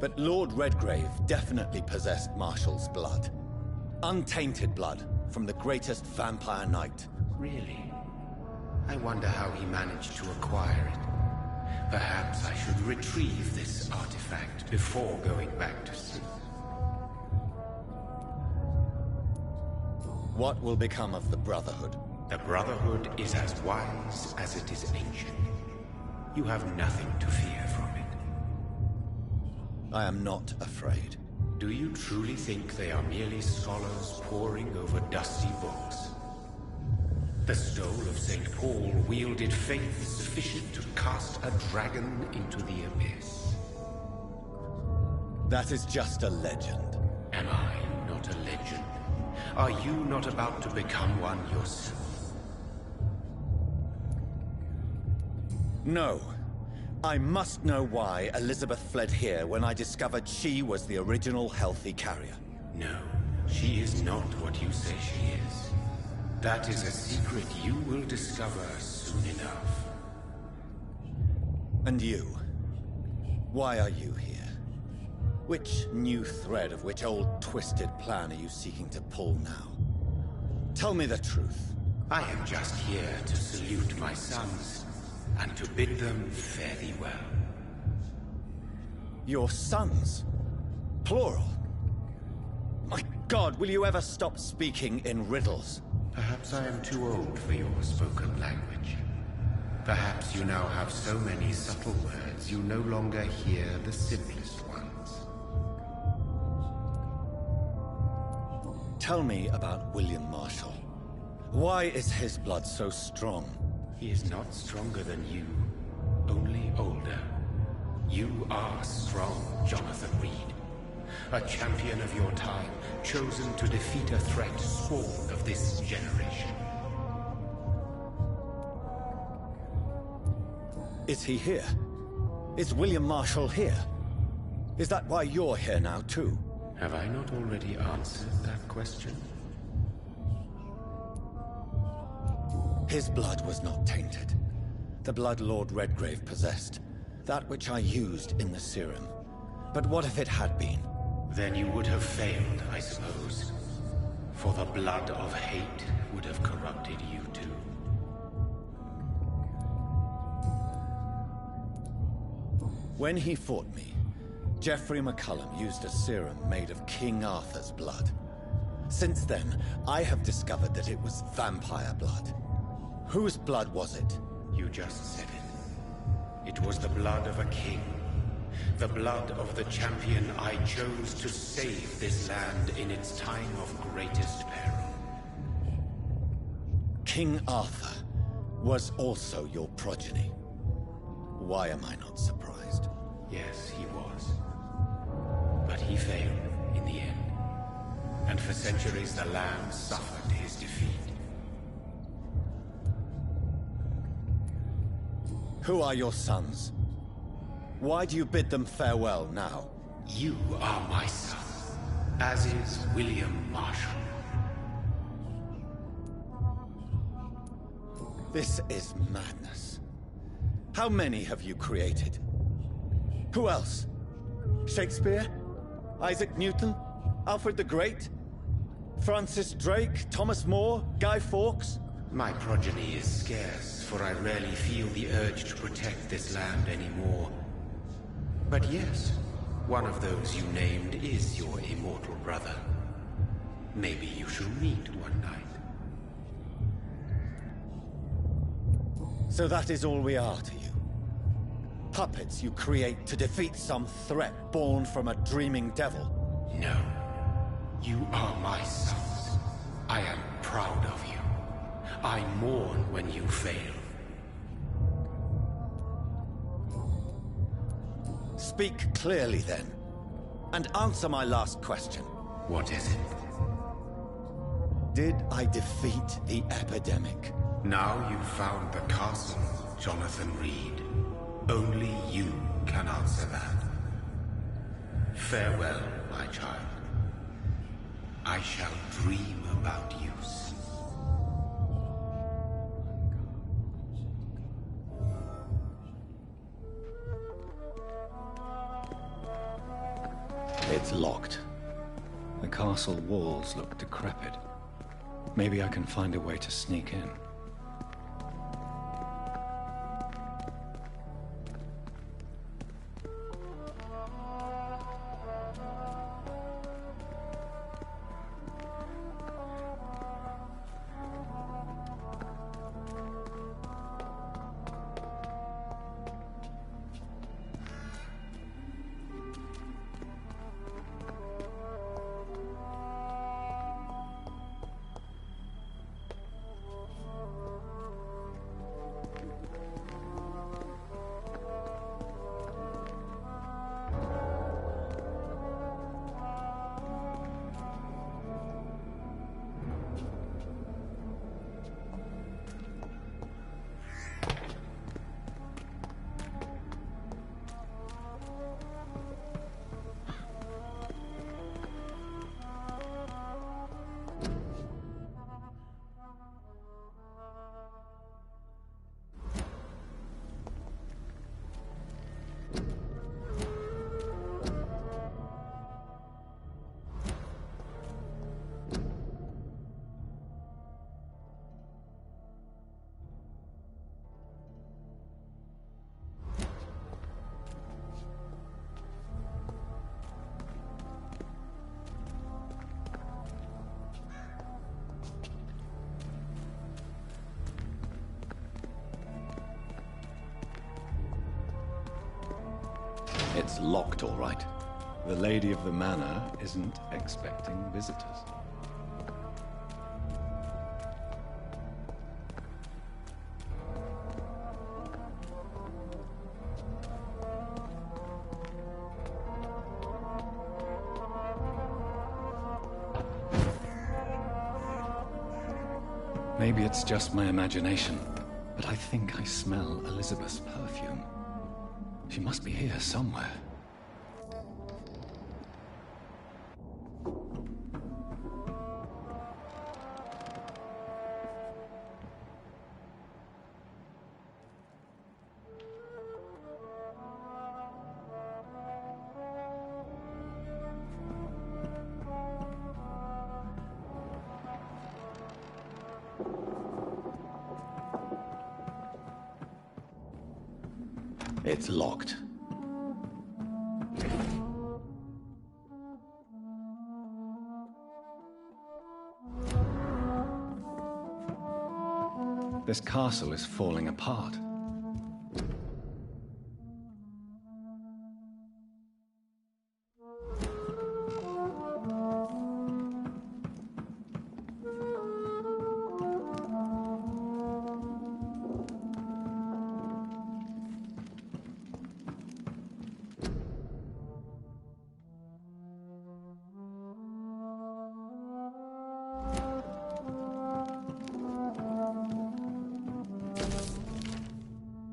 But Lord Redgrave definitely possessed Marshall's blood. Untainted blood from the greatest vampire knight. Really? I wonder how he managed to acquire it. Perhaps I should retrieve this artifact before going back to sleep. What will become of the Brotherhood? The Brotherhood is as wise as it is ancient. You have nothing to fear from it. I am not afraid. Do you truly think they are merely scholars poring over dusty books? The stole of St. Paul wielded faith sufficient to cast a dragon into the abyss. That is just a legend. Am I not a legend? Are you not about to become one yourself? No. I must know why Elizabeth fled here when I discovered she was the original healthy carrier. No, she is not what you say she is. That is a secret you will discover soon enough. And you? Why are you here? Which new thread of which old twisted plan are you seeking to pull now? Tell me the truth. I am just here to salute my sons, and to bid them fare thee well. Your sons? Plural? My God, will you ever stop speaking in riddles? Perhaps I am too old for your spoken language. Perhaps you now have so many subtle words you no longer hear the simplest ones. Tell me about William Marshall. Why is his blood so strong? He is not stronger than you, only older. You are strong, Jonathan Reed. A champion of your time, chosen to defeat a threat spawned of this generation. Is he here? Is William Marshall here? Is that why you're here now, too? Have I not already answered that question? His blood was not tainted. The blood Lord Redgrave possessed. That which I used in the serum. But what if it had been? Then you would have failed, I suppose. For the blood of hate would have corrupted you too. When he fought me, Geoffrey McCullum used a serum made of King Arthur's blood. Since then, I have discovered that it was vampire blood. Whose blood was it? You just said it. It was the blood of a king. The blood of the champion I chose to save this land in its time of greatest peril. King Arthur was also your progeny. Why am I not surprised? Yes, he was. But he failed in the end. And for centuries the land suffered his defeat. Who are your sons? Why do you bid them farewell now? You are my son, as is William Marshall. This is madness. How many have you created? Who else? Shakespeare? Isaac Newton? Alfred the Great? Francis Drake? Thomas More? Guy Fawkes? My progeny is scarce, for I rarely feel the urge to protect this land anymore. But yes, one of those you named is your immortal brother. Maybe you shall meet one night. So that is all we are to you? Puppets you create to defeat some threat born from a dreaming devil? No. You are my son. I am proud of you. I mourn when you fail. Speak clearly then, and answer my last question. What is it? Did I defeat the epidemic? Now you've found the castle, Jonathan Reed. Only you can answer that. Farewell, my child. I shall dream about you soon. It's locked. The castle walls look decrepit. Maybe I can find a way to sneak in. It's locked, all right. The Lady of the Manor isn't expecting visitors. Maybe it's just my imagination, but I think I smell Elizabeth's perfume. She must be here somewhere. It's locked. This castle is falling apart.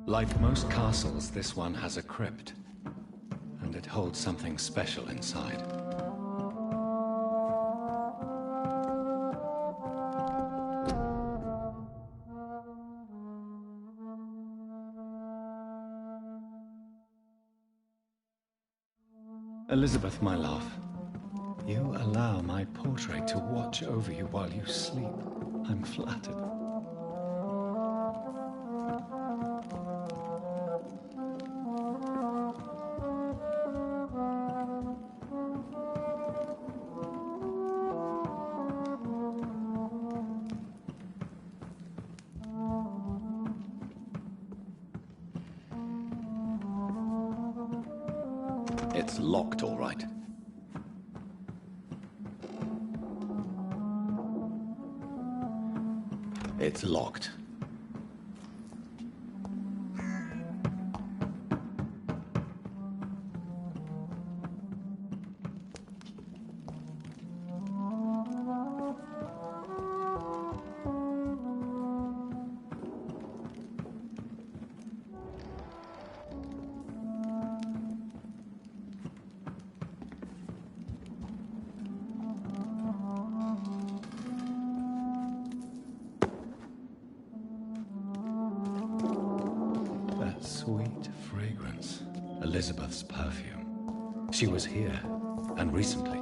Like most castles, this one has a crypt, and it holds something special inside. Elizabeth, my love, you allow my portrait to watch over you while you sleep. I'm flattered. It's locked, all right. It's locked. That sweet fragrance. Elizabeth's perfume. She was here, and recently.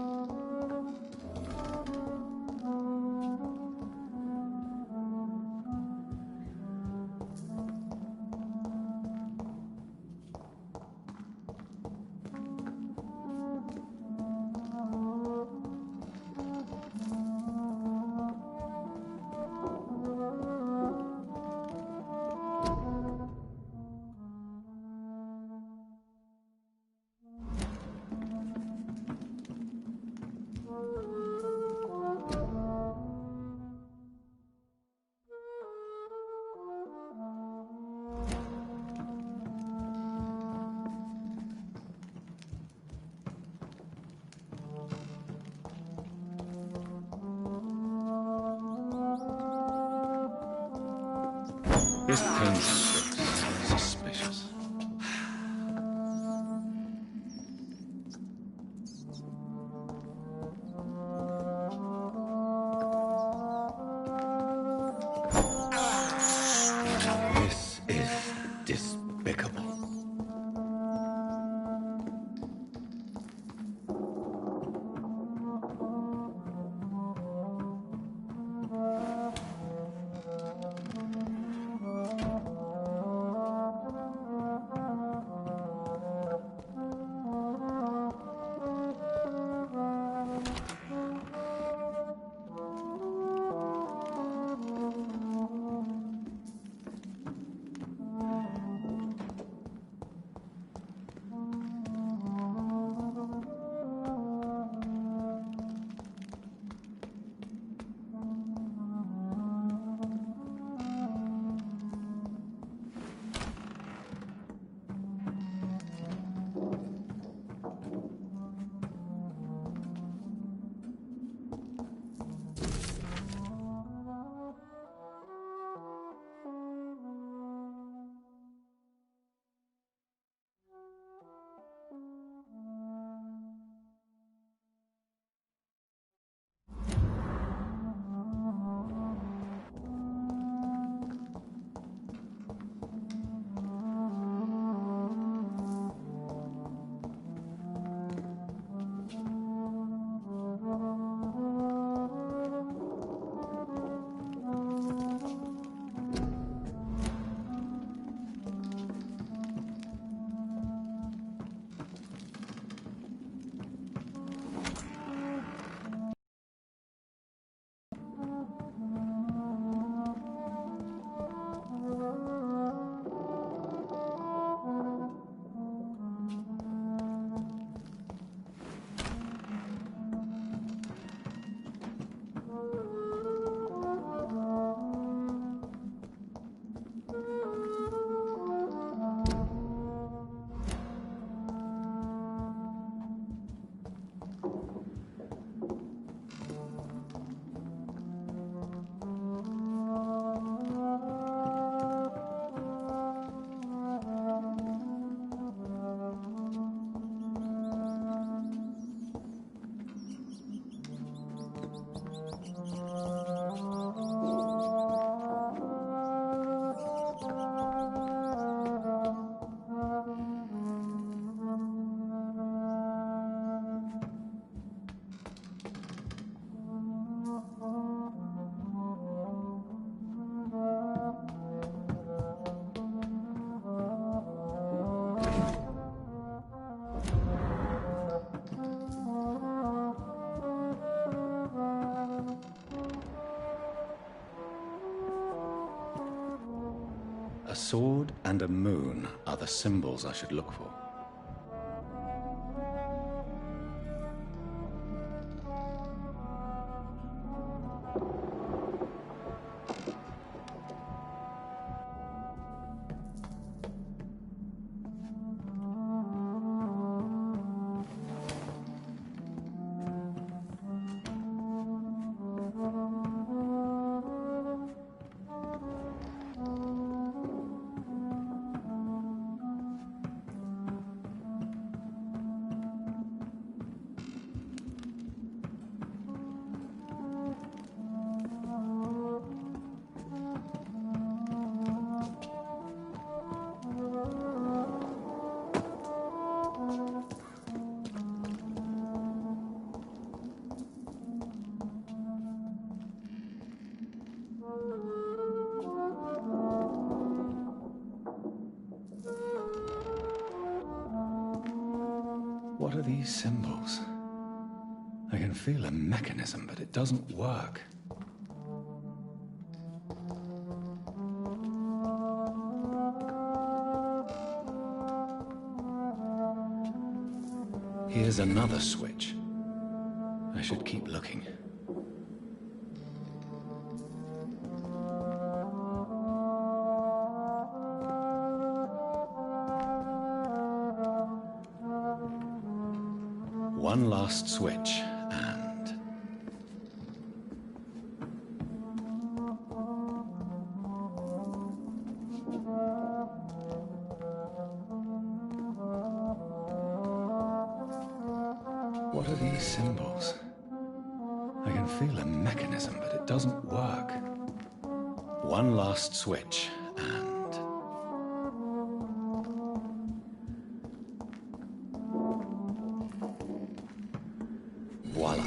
This painting looks suspicious. This is despicable. A sword and a moon are the symbols I should look for. What are these symbols? I can feel a mechanism, but it doesn't work. Here's another switch. I should keep looking. One last switch, and... What are these symbols? I can feel a mechanism, but it doesn't work. One last switch, and... voila.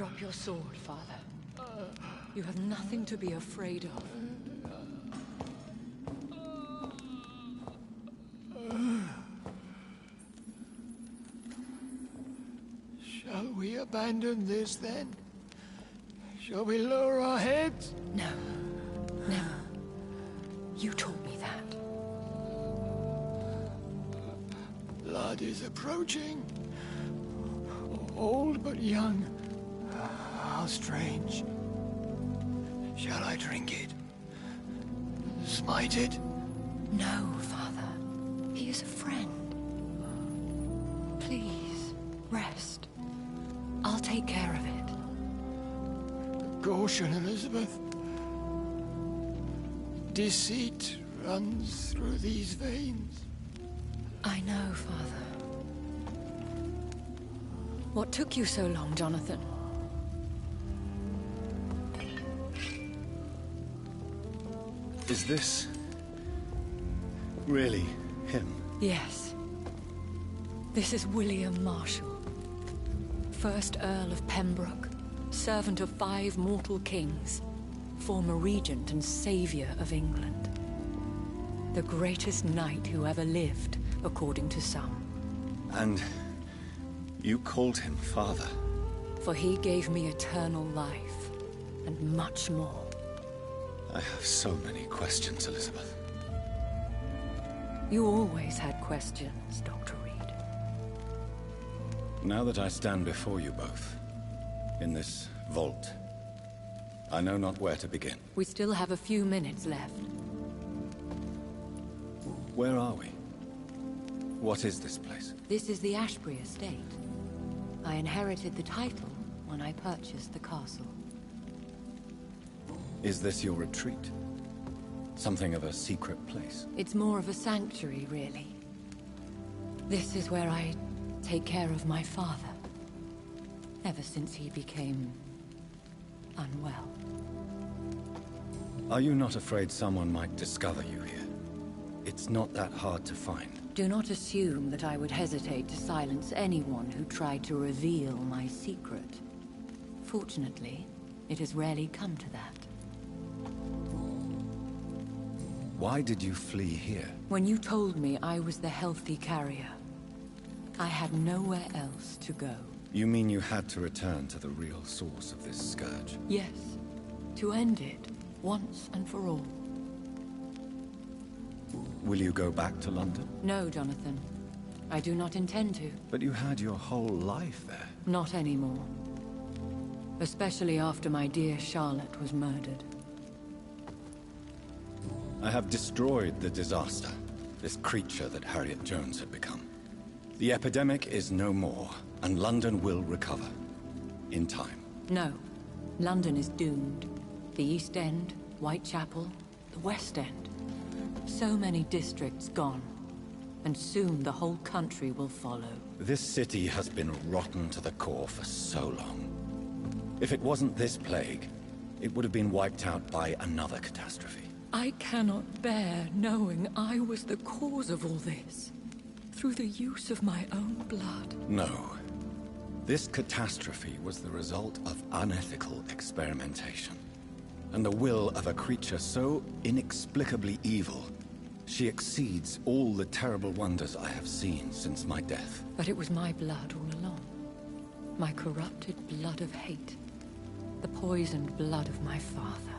Drop your sword, Father. You have nothing to be afraid of. Shall we abandon this then? Shall we lower our heads? No. Never. You taught me that. Blood is approaching. Old but young. How strange. Shall I drink it? Smite it? No, Father. He is a friend. Please, rest. I'll take care of it. Caution, Elizabeth. Deceit runs through these veins. I know, Father. What took you so long, Jonathan? Is this really him? Yes. This is William Marshal, 1st Earl of Pembroke, servant of 5 mortal kings, former regent and savior of England. The greatest knight who ever lived, according to some. And you called him father? For he gave me eternal life, and much more. I have so many questions, Elizabeth. You always had questions, Dr. Reed. Now that I stand before you both, in this vault, I know not where to begin. We still have a few minutes left. Where are we? What is this place? This is the Ashbury estate. I inherited the title when I purchased the castle. Is this your retreat? Something of a secret place? It's more of a sanctuary, really. This is where I take care of my father. Ever since he became unwell. Are you not afraid someone might discover you here? It's not that hard to find. Do not assume that I would hesitate to silence anyone who tried to reveal my secret. Fortunately, it has rarely come to that. Why did you flee here? When you told me I was the healthy carrier, I had nowhere else to go. You mean you had to return to the real source of this scourge? Yes, to end it, once and for all. Will you go back to London? No, Jonathan. I do not intend to. But you had your whole life there. Not anymore. Especially after my dear Charlotte was murdered. I have destroyed the disaster, this creature that Harriet Jones had become. The epidemic is no more, and London will recover. In time. No. London is doomed. The East End, Whitechapel, the West End. So many districts gone. And soon the whole country will follow. This city has been rotten to the core for so long. If it wasn't this plague, it would have been wiped out by another catastrophe. I cannot bear knowing I was the cause of all this. Through the use of my own blood. No. This catastrophe was the result of unethical experimentation. And the will of a creature so inexplicably evil, she exceeds all the terrible wonders I have seen since my death. But it was my blood all along. My corrupted blood of hate. The poisoned blood of my father.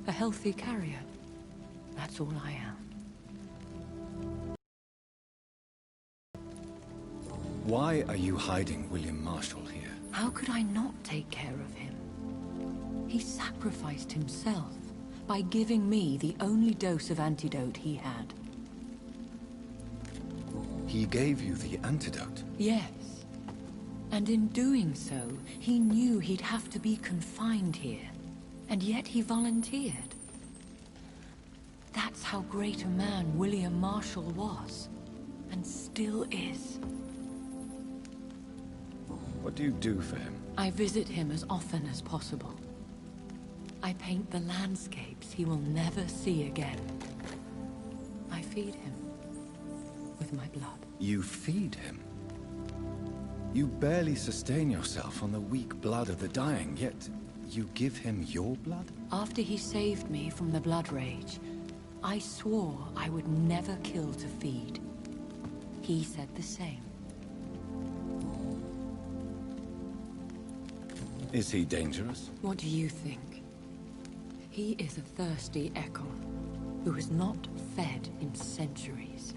A healthy carrier. That's all I am. Why are you hiding William Marshal here? How could I not take care of him? He sacrificed himself by giving me the only dose of antidote he had. He gave you the antidote? Yes. And in doing so, he knew he'd have to be confined here. And yet he volunteered. That's how great a man William Marshal was. And still is. What do you do for him? I visit him as often as possible. I paint the landscapes he will never see again. I feed him with my blood. You feed him? You barely sustain yourself on the weak blood of the dying, yet you give him your blood? After he saved me from the blood rage, I swore I would never kill to feed. He said the same. Is he dangerous? What do you think? He is a thirsty Ekon, who has not fed in centuries.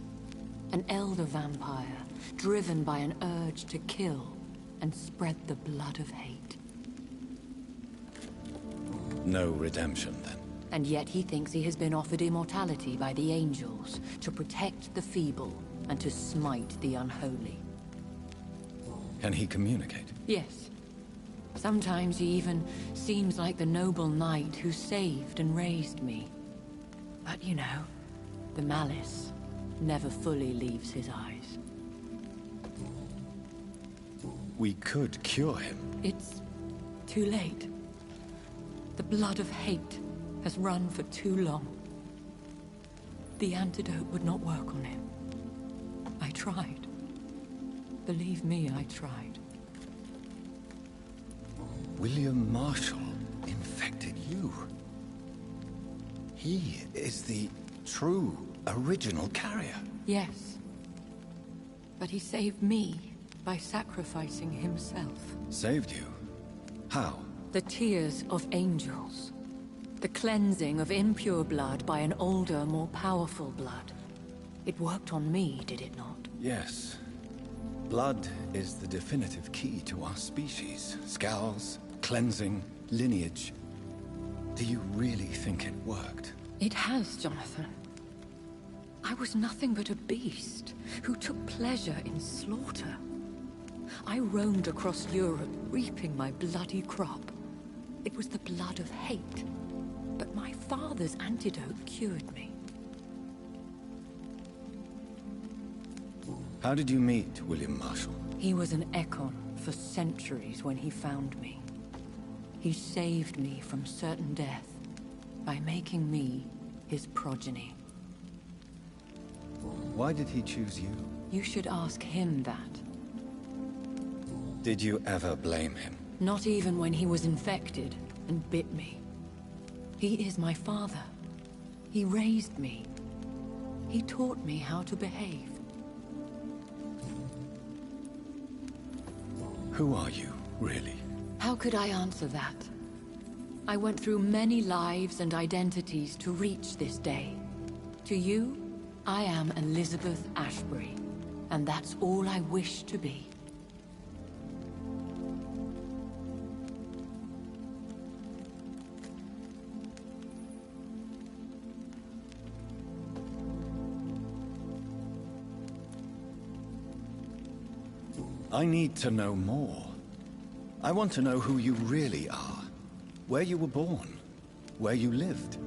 An elder vampire, driven by an urge to kill and spread the blood of hate. No redemption, then? And yet he thinks he has been offered immortality by the angels to protect the feeble and to smite the unholy. Can he communicate? Yes. Sometimes he even seems like the noble knight who saved and raised me. But you know, the malice never fully leaves his eyes. We could cure him. It's too late. The blood of hate has run for too long. The antidote would not work on him. I tried. Believe me, I tried. William Marshall infected you. He is the true, original carrier. Yes. But he saved me by sacrificing himself. Saved you? How? The tears of angels. The cleansing of impure blood by an older, more powerful blood. It worked on me, did it not? Yes. Blood is the definitive key to our species. Scowls, cleansing, lineage. Do you really think it worked? It has, Jonathan. I was nothing but a beast who took pleasure in slaughter. I roamed across Europe, reaping my bloody crop. It was the blood of hate. But my father's antidote cured me. How did you meet William Marshall? He was an Ekon for centuries when he found me. He saved me from certain death by making me his progeny. Why did he choose you? You should ask him that. Did you ever blame him? Not even when he was infected and bit me. He is my father. He raised me. He taught me how to behave. Who are you, really? How could I answer that? I went through many lives and identities to reach this day. To you, I am Elizabeth Ashbury, and that's all I wish to be. I need to know more. I want to know who you really are. Where you were born. Where you lived.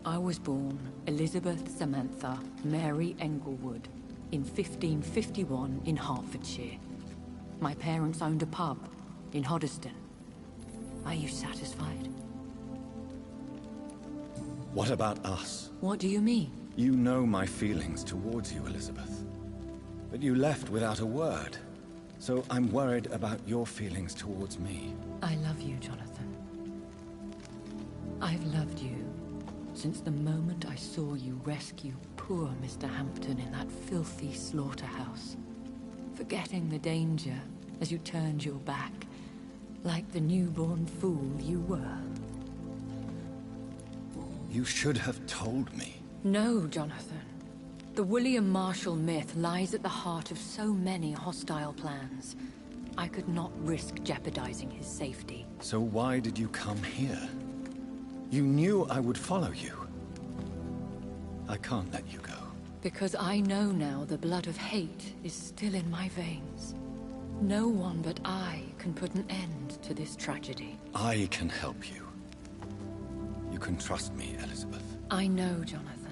I was born Elizabeth Samantha Mary Englewood in 1551 in Hertfordshire. My parents owned a pub in Hoddesdon. Are you satisfied? What about us? What do you mean? You know my feelings towards you, Elizabeth. But you left without a word. So I'm worried about your feelings towards me. I love you, Jonathan. I've loved you since the moment I saw you rescue poor Mr. Hampton in that filthy slaughterhouse. Forgetting the danger as you turned your back, like the newborn fool you were. You should have told me. No, Jonathan. The William Marshall myth lies at the heart of so many hostile plans. I could not risk jeopardizing his safety. So why did you come here? You knew I would follow you. I can't let you go. Because I know now the blood of hate is still in my veins. No one but I can put an end to this tragedy. I can help you. You can trust me, Elizabeth. I know, Jonathan.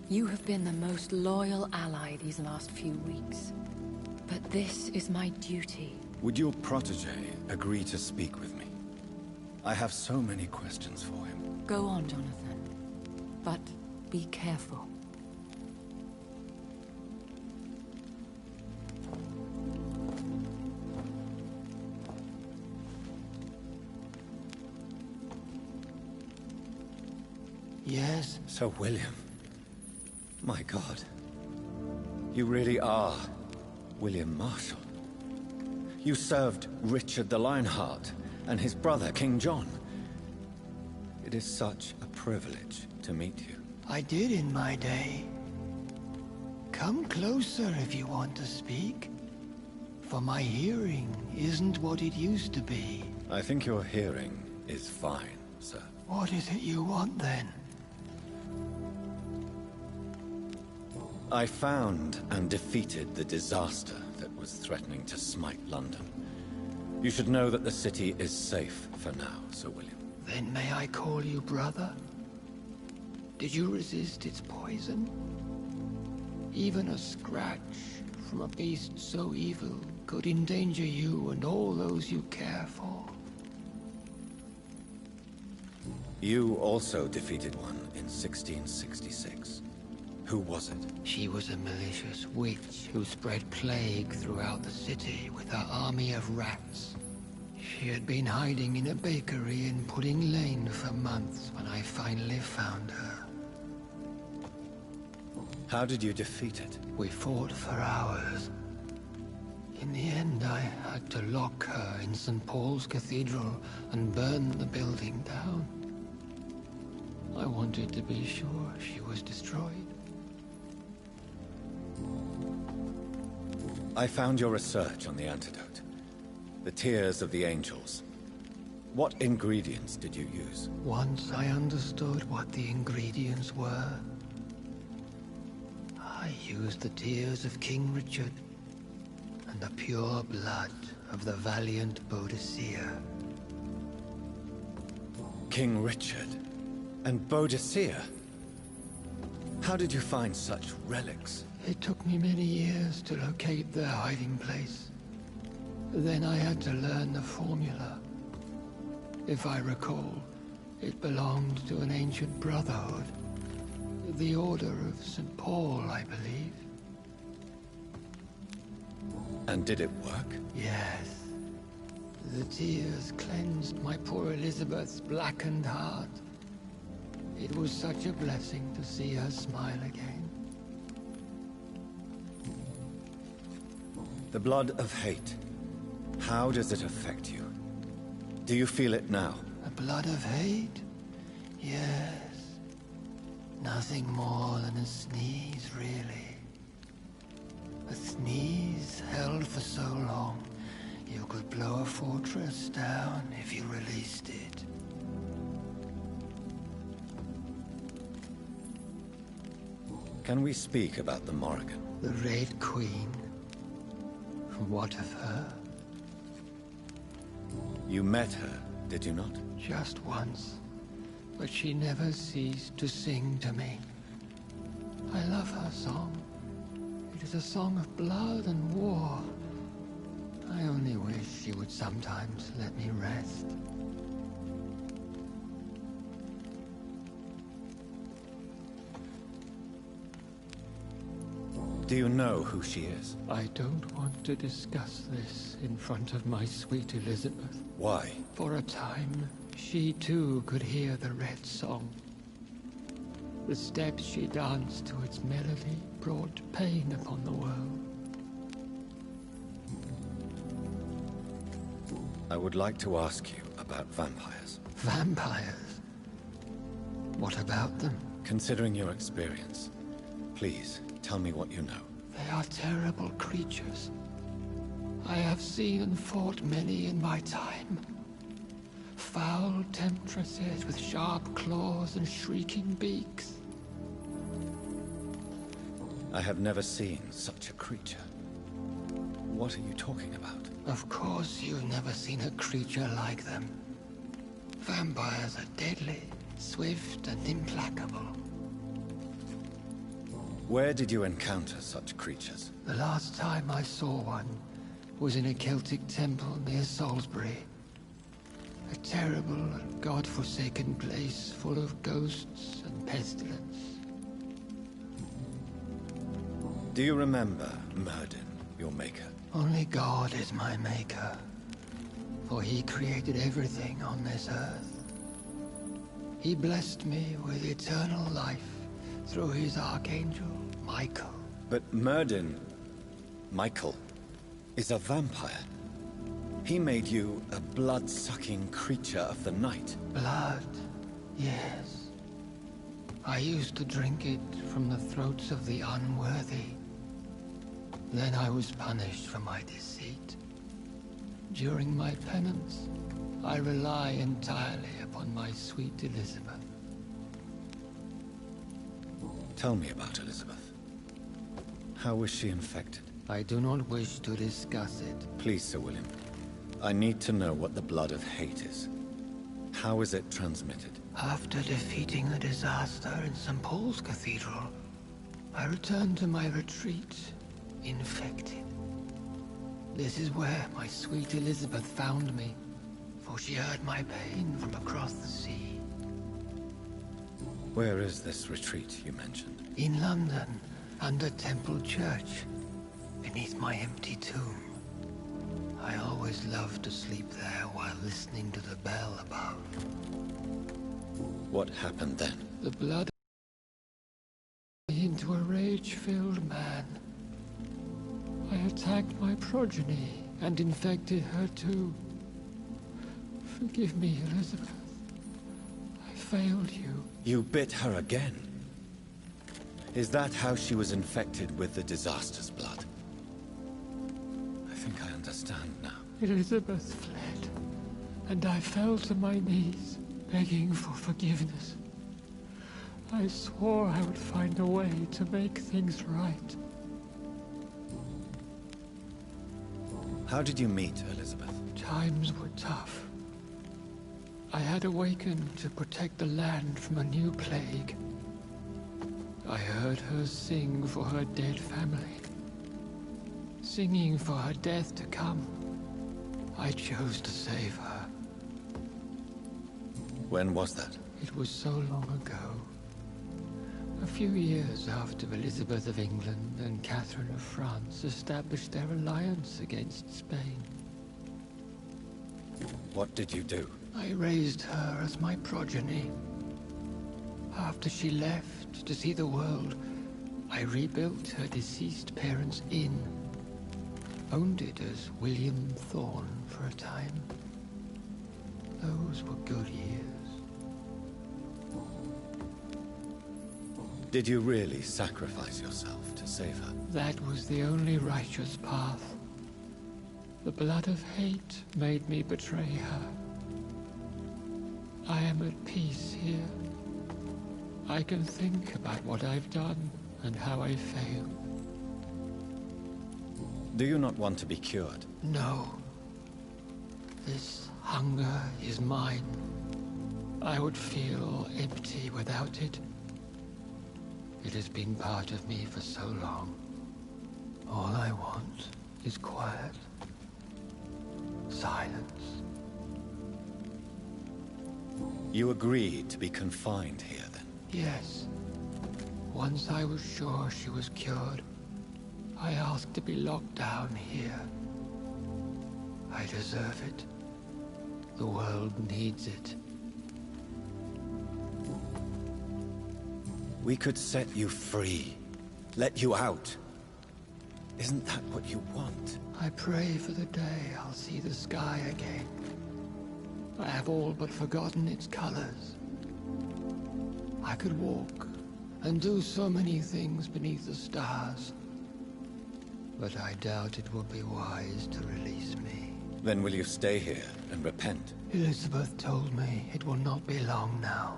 You have been the most loyal ally these last few weeks. But this is my duty. Would your protege agree to speak with me? I have so many questions for him. Go on, Jonathan. But be careful. Yes? Sir William. My God. You really are William Marshall. You served Richard the Lionheart and his brother, King John. It is such a privilege to meet you. I did in my day. Come closer if you want to speak. For my hearing isn't what it used to be. I think your hearing is fine, sir. What is it you want, then? I found and defeated the disaster that was threatening to smite London. You should know that the city is safe for now, Sir William. Then may I call you brother? Did you resist its poison? Even a scratch from a beast so evil could endanger you and all those you care for. You also defeated one in 1666. Who was it? She was a malicious witch who spread plague throughout the city with her army of rats. She had been hiding in a bakery in Pudding Lane for months when I finally found her. How did you defeat it? We fought for hours. In the end, I had to lock her in St. Paul's Cathedral and burn the building down. I wanted to be sure she was destroyed. I found your research on the antidote. The Tears of the Angels. What ingredients did you use? Once I understood what the ingredients were, I used the tears of King Richard and the pure blood of the valiant Boadicea. King Richard and Boadicea? How did you find such relics? It took me many years to locate their hiding place. Then I had to learn the formula. If I recall, it belonged to an ancient brotherhood. The Order of St. Paul, I believe. And did it work? Yes. The tears cleansed my poor Elizabeth's blackened heart. It was such a blessing to see her smile again. The blood of hate. How does it affect you? Do you feel it now? The blood of hate? Yes. Nothing more than a sneeze, really. A sneeze held for so long, you could blow a fortress down if you released it. Can we speak about the Morrigan? The Red Queen? What of her? You met her, did you not? Just once. But she never ceased to sing to me. I love her song. It is a song of blood and war. I only wish she would sometimes let me rest. Do you know who she is? I don't want to discuss this in front of my sweet Elizabeth. Why? For a time, she too could hear the Red Song. The steps she danced to its melody brought pain upon the world. I would like to ask you about vampires. Vampires? What about them? Considering your experience, please tell me what you know. They are terrible creatures. I have seen and fought many in my time. Foul temptresses with sharp claws and shrieking beaks. I have never seen such a creature. What are you talking about? Of course you've never seen a creature like them. Vampires are deadly, swift and implacable. Where did you encounter such creatures? The last time I saw one was in a Celtic temple near Salisbury. A terrible and god-forsaken place full of ghosts and pestilence. Do you remember Myrddin, your maker? Only God is my maker, for he created everything on this earth. He blessed me with eternal life through his archangel, Michael. But Myrddin, Michael, is a vampire. He made you a blood-sucking creature of the night. Blood, yes. I used to drink it from the throats of the unworthy. Then I was punished for my deceit. During my penance, I rely entirely upon my sweet Elizabeth. Tell me about Elizabeth. How was she infected? I do not wish to discuss it. Please, Sir William. I need to know what the blood of hate is. How is it transmitted? After defeating the disaster in St. Paul's Cathedral, I returned to my retreat, infected. This is where my sweet Elizabeth found me, for she heard my pain from across the sea. Where is this retreat you mentioned? In London, under Temple Church, beneath my empty tomb. I always loved to sleep there while listening to the bell above. What happened then? The blood into a rage-filled man. I attacked my progeny and infected her too. Forgive me, Elizabeth. I failed you. You bit her again? Is that how she was infected with the disaster's blood? I think I understand now. Elizabeth fled, and I fell to my knees, begging for forgiveness. I swore I would find a way to make things right. How did you meet Elizabeth? Times were tough. I had awakened to protect the land from a new plague. I heard her sing for her dead family. Singing for her death to come. I chose to save her. When was that? It was so long ago. A few years after Elizabeth of England and Catherine of France established their alliance against Spain. What did you do? I raised her as my progeny. After she left to see the world, I rebuilt her deceased parents' inn. Owned it as William Thorne for a time. Those were good years. Did you really sacrifice yourself to save her? That was the only righteous path. The blood of hate made me betray her. I am at peace here. I can think about what I've done and how I failed. Do you not want to be cured? No. This hunger is mine. I would feel empty without it. It has been part of me for so long. All I want is quiet. Silence. You agreed to be confined here, then? Yes. Once I was sure she was cured, I asked to be locked down here. I deserve it. The world needs it. We could set you free. Let you out. Isn't that what you want? I pray for the day I'll see the sky again. I have all but forgotten its colors. I could walk and do so many things beneath the stars. But I doubt it will be wise to release me. Then will you stay here and repent? Elizabeth told me it will not be long now.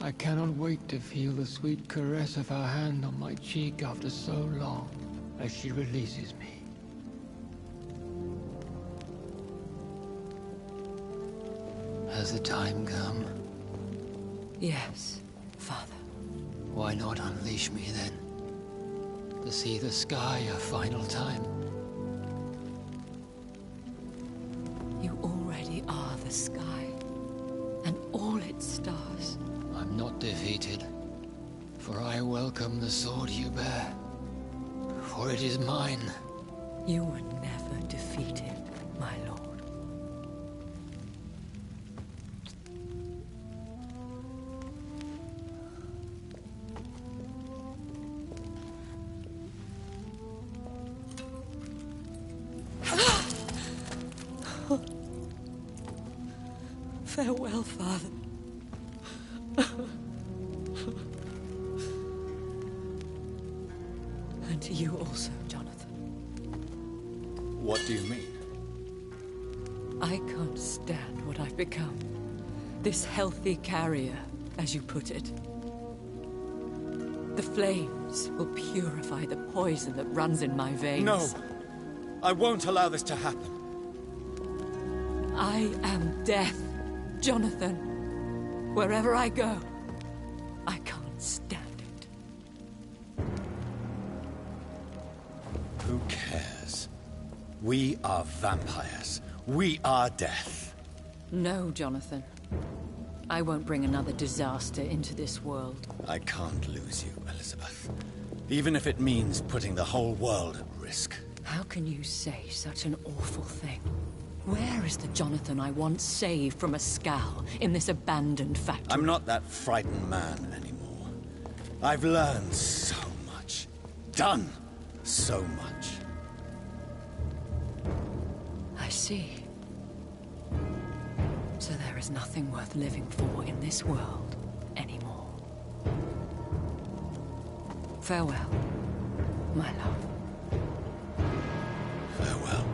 I cannot wait to feel the sweet caress of her hand on my cheek after so long, as she releases me. Has the time come? Yes, Father. Why not unleash me then? To see the sky a final time? You already are the sky, and all its stars. I'm not defeated, for I welcome the sword you bear, for it is mine. You were never defeated, my lord. Farewell, Father. And to you also, Jonathan. What do you mean? I can't stand what I've become. This healthy carrier, as you put it. The flames will purify the poison that runs in my veins. No! I won't allow this to happen. I am death, Jonathan. Wherever I go, I can't stand it. Who cares? We are vampires. We are death. No, Jonathan. I won't bring another disaster into this world. I can't lose you, Elizabeth. Even if it means putting the whole world at risk. How can you say such an awful thing? Where is the Jonathan I once saved from a scowl in this abandoned factory? I'm not that frightened man anymore. I've learned so much. Done so much. I see. So there is nothing worth living for in this world anymore. Farewell, my love. Farewell.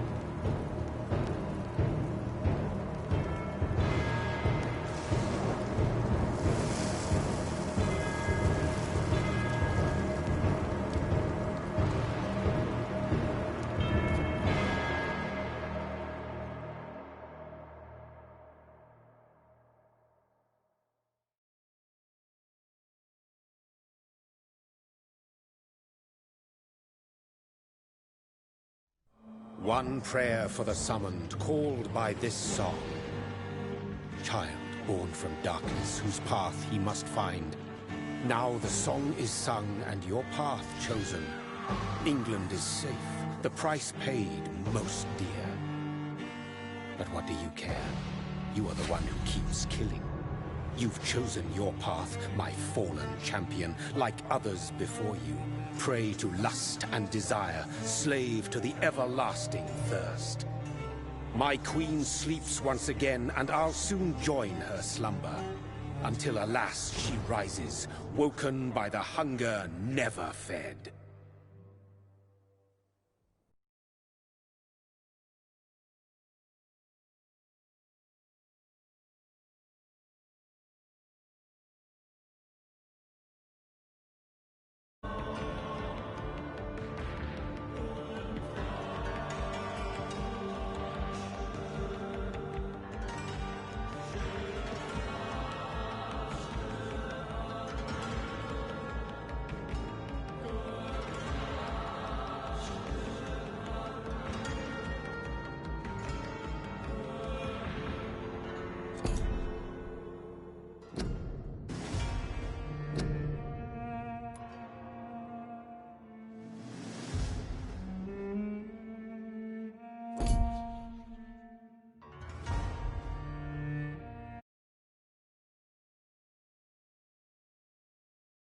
One prayer for the summoned, called by this song. Child born from darkness, whose path he must find. Now the song is sung and your path chosen. England is safe, the price paid most dear. But what do you care? You are the one who keeps killing. You've chosen your path, my fallen champion, like others before you. Prey to lust and desire, slave to the everlasting thirst. My queen sleeps once again, and I'll soon join her slumber. Until alas, she rises, woken by the hunger never fed.